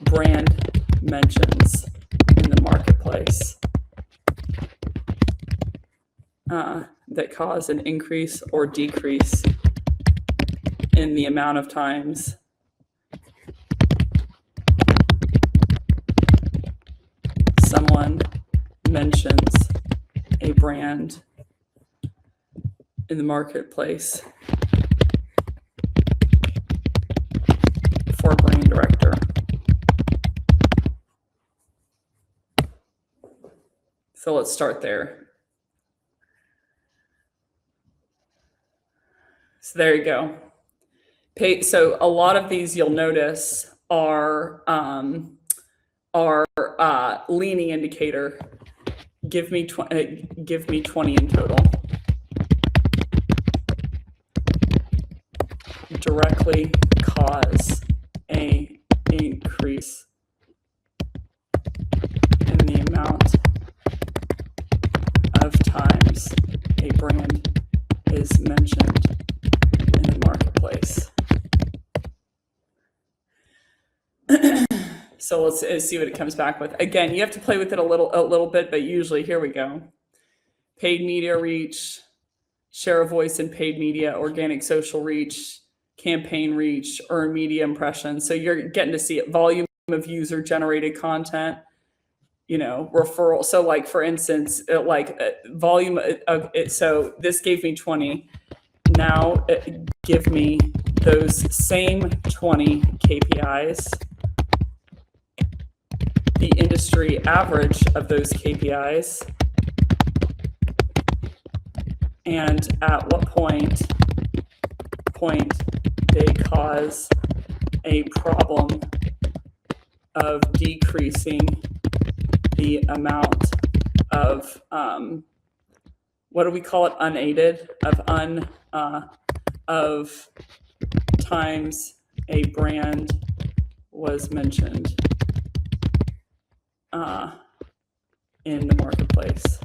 Speaker 1: brand mentions in the marketplace that cause an increase or decrease in the amount of times someone mentions a brand in the marketplace for a brand director. So let's start there. So there you go. So a lot of these you'll notice are leaning indicator. Give me 20 in total. Directly cause a increase in the amount of times a brand is mentioned in the marketplace. So let's see what it comes back with. Again, you have to play with it a little bit, but usually, here we go. Paid media reach, share of voice in paid media, organic social reach, campaign reach, earned media impressions. So you're getting to see it. Volume of user generated content, referral. So like, for instance, volume of it. So this gave me 20. Now give me those same 20 KPIs, the industry average of those KPIs, and at what point they cause a problem of decreasing the amount of what do we call it? Unaided, of times a brand was mentioned in the marketplace.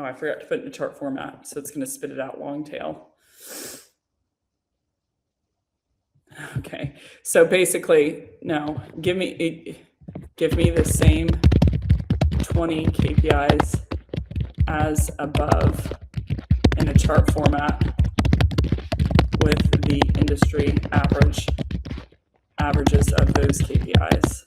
Speaker 1: Oh, I forgot to put it in a chart format, so it's going to spit it out long tail. Okay, so basically, no, give me the same 20 KPIs as above in a chart format with the industry averages of those KPIs.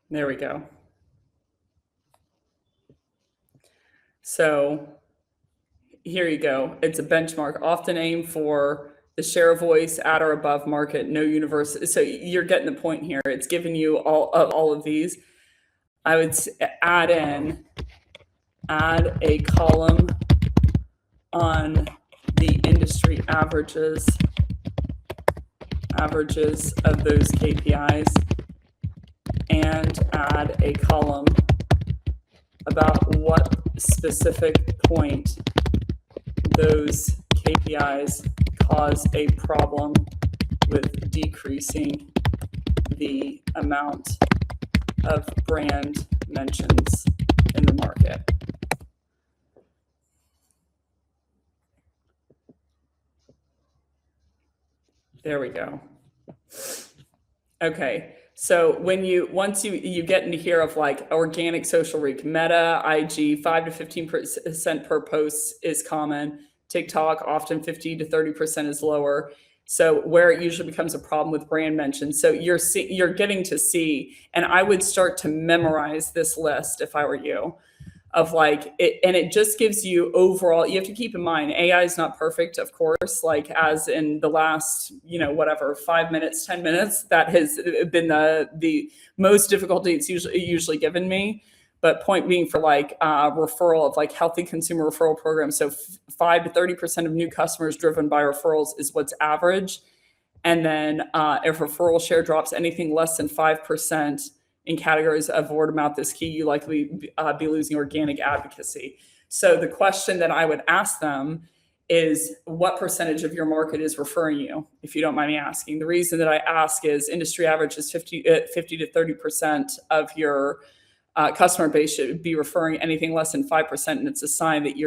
Speaker 1: There we go. So here you go. It's a benchmark, often aimed for the share of voice at or above market, no universe. So you're getting the point here. It's giving you all of these. I would add a column on the industry averages of those KPIs, and add a column about what specific point those KPIs cause a problem with decreasing the amount of brand mentions in the market. There we go. Okay, so once you get into here of like organic social reach, Meta, IG, 5 to 15% per post is common. TikTok, often 50 to 30% is lower. So where it usually becomes a problem with brand mentions. So you're getting to see, and I would start to memorize this list if I were you, of like it, and it just gives you overall. You have to keep in mind AI is not perfect, of course, like as in the last whatever 5 minutes, 10 minutes, that has been the most difficulty it's usually given me. But point being, for like referral of like healthy consumer referral programs, so 5 to 30% of new customers driven by referrals is what's average. And then if referral share drops anything less than 5% in categories of word of mouth is key, you likely be losing organic advocacy. So the question that I would ask them is, what percentage of your market is referring you, if you don't mind me asking? The reason that I ask is industry average is 50 to 30% of your customer base should be referring. Anything less than 5%, and it's a sign that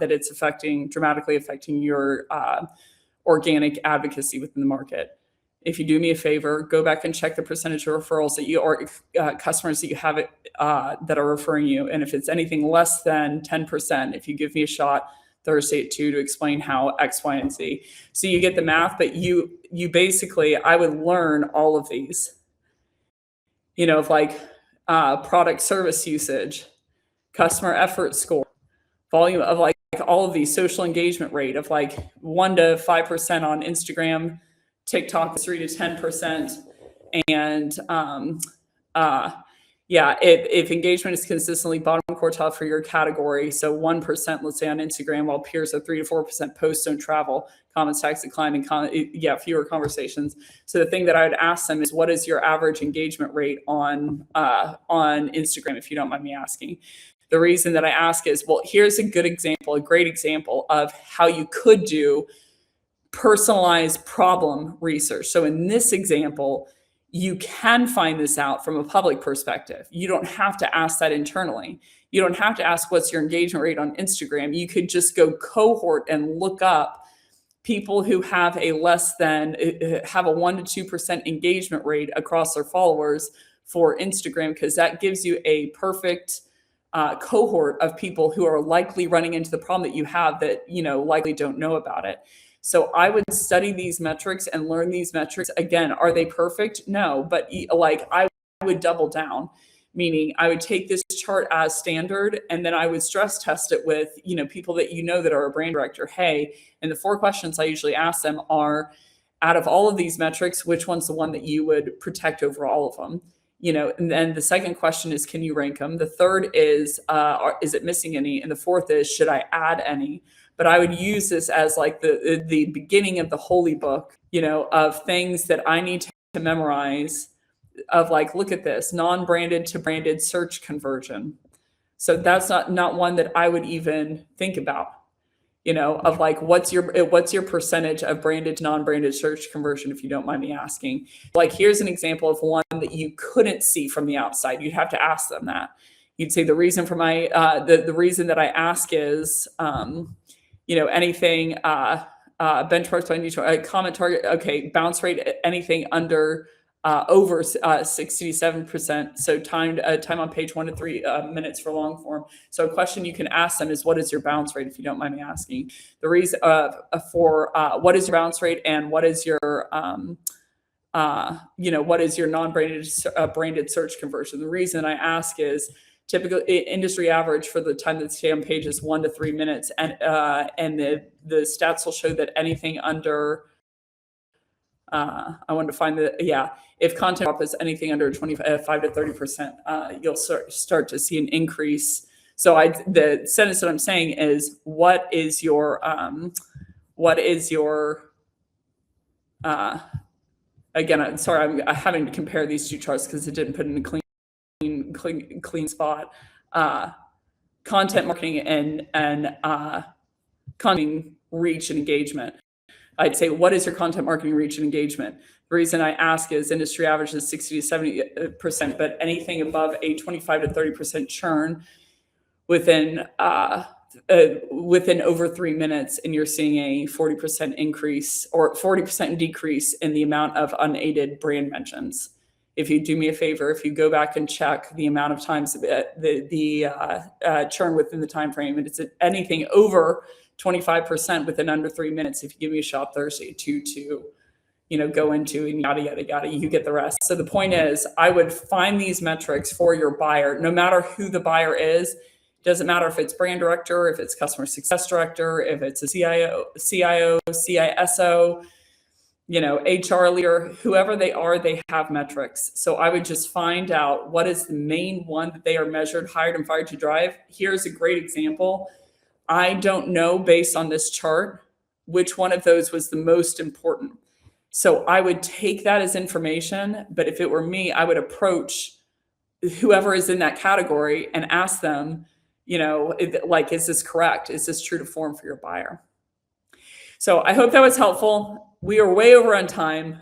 Speaker 1: that it's dramatically affecting your organic advocacy within the market. If you do me a favor, go back and check the percentage of referrals that you or customers that you have that are referring you. And if it's anything less than 10%, if you give me a shot Thursday at 2 to explain how X, Y, and Z. So you get the math, but you basically, I would learn all of these, of like product service usage, customer effort score, volume of like all of these, social engagement rate of like 1 to 5% on Instagram, TikTok is 3 to 10%. And if engagement is consistently bottom quartile for your category, so 1%, let's say on Instagram, while peers are 3 to 4%, posts don't travel, comments tax decline, and fewer conversations. So the thing that I would ask them is, what is your average engagement rate on Instagram, if you don't mind me asking? The reason that I ask is, well, here's a great example of how you could do personalized problem research. So in this example, you can find this out from a public perspective. You don't have to ask that internally. You don't have to ask what's your engagement rate on Instagram. You could just go cohort and look up people who have a 1 to 2% engagement rate across their followers for Instagram, because that gives you a perfect cohort of people who are likely running into the problem that you have that likely don't know about it. So I would study these metrics and learn these metrics. Again, are they perfect? No, but like I would double down, meaning I would take this chart as standard, and then I would stress test it with people that that are a brand director. Hey, and the 4 questions I usually ask them are, out of all of these metrics, which one's the one that you would protect over all of them? And then the second question is, can you rank them? The third is it missing any? And the fourth is, should I add any? But I would use this as like the beginning of the holy book, of things that I need to memorize, of like, look at this, non-branded to branded search conversion. So that's not one that I would even think about. of like, what's your percentage of branded to non-branded search conversion, if you don't mind me asking. Like, here's an example of one that you couldn't see from the outside. You'd have to ask them that. You'd say the reason for my the reason that I ask is anything benchmarks by niche, comment target, okay, bounce rate, anything under over 67%. So time on page 1 to 3 minutes for long form. So a question you can ask them is, what is your bounce rate, if you don't mind me asking? The reason for what is your bounce rate, and what is your what is your non-branded branded search conversion? The reason I ask is typical industry average for the time that stay on page is 1 to 3 minutes, and the stats will show that anything under I wanted to find if content drop is anything under 25 to 30%, you'll start to see an increase. So the sentence that I'm saying is, what is your again, I'm sorry, I'm having to compare these two charts because it didn't put in a clean spot. Content marketing and content reach and engagement. I'd say, what is your content marketing reach and engagement? The reason I ask is industry average is 60 to 70%, but anything above a 25 to 30% churn within over 3 minutes, and you're seeing a 40% increase or 40% decrease in the amount of unaided brand mentions. If you do me a favor, if you go back and check the amount of times the churn within the time frame, and it's anything over 25% within under 3 minutes, if you give me a shop Thursday to go into, and yada yada yada, you get the rest. So the point is, I would find these metrics for your buyer, no matter who the buyer is. Doesn't matter if it's brand director, if it's customer success director, if it's a CIO, CISO, HR leader, whoever they are, they have metrics. So I would just find out what is the main one that they are measured, hired, and fired to drive. Here's a great example. I don't know, based on this chart, which one of those was the most important. So I would take that as information, but if it were me, I would approach whoever is in that category and ask them, is this correct? Is this true to form for your buyer? So I hope that was helpful. We are way over on time.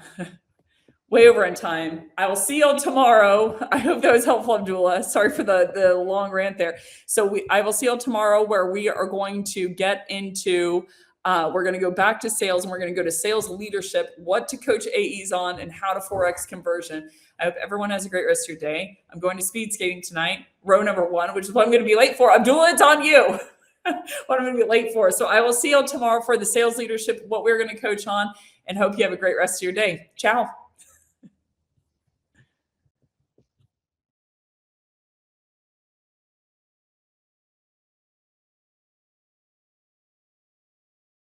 Speaker 1: Way over on time. I will see y'all tomorrow. I hope that was helpful, Abdullah. Sorry for the long rant there. So I will see y'all tomorrow, where we are going to get into, we're going to go back to sales, and we're going to go to sales leadership, what to coach AEs on, and how to 4X conversion. I hope everyone has a great rest of your day. I'm going to speed skating tonight, row number 1, which is what I'm going to be late for. Abdullah, it's on you. What I'm going to be late for. So I will see y'all tomorrow for the sales leadership, what we're going to coach on, and hope you have a great rest of your day. Ciao.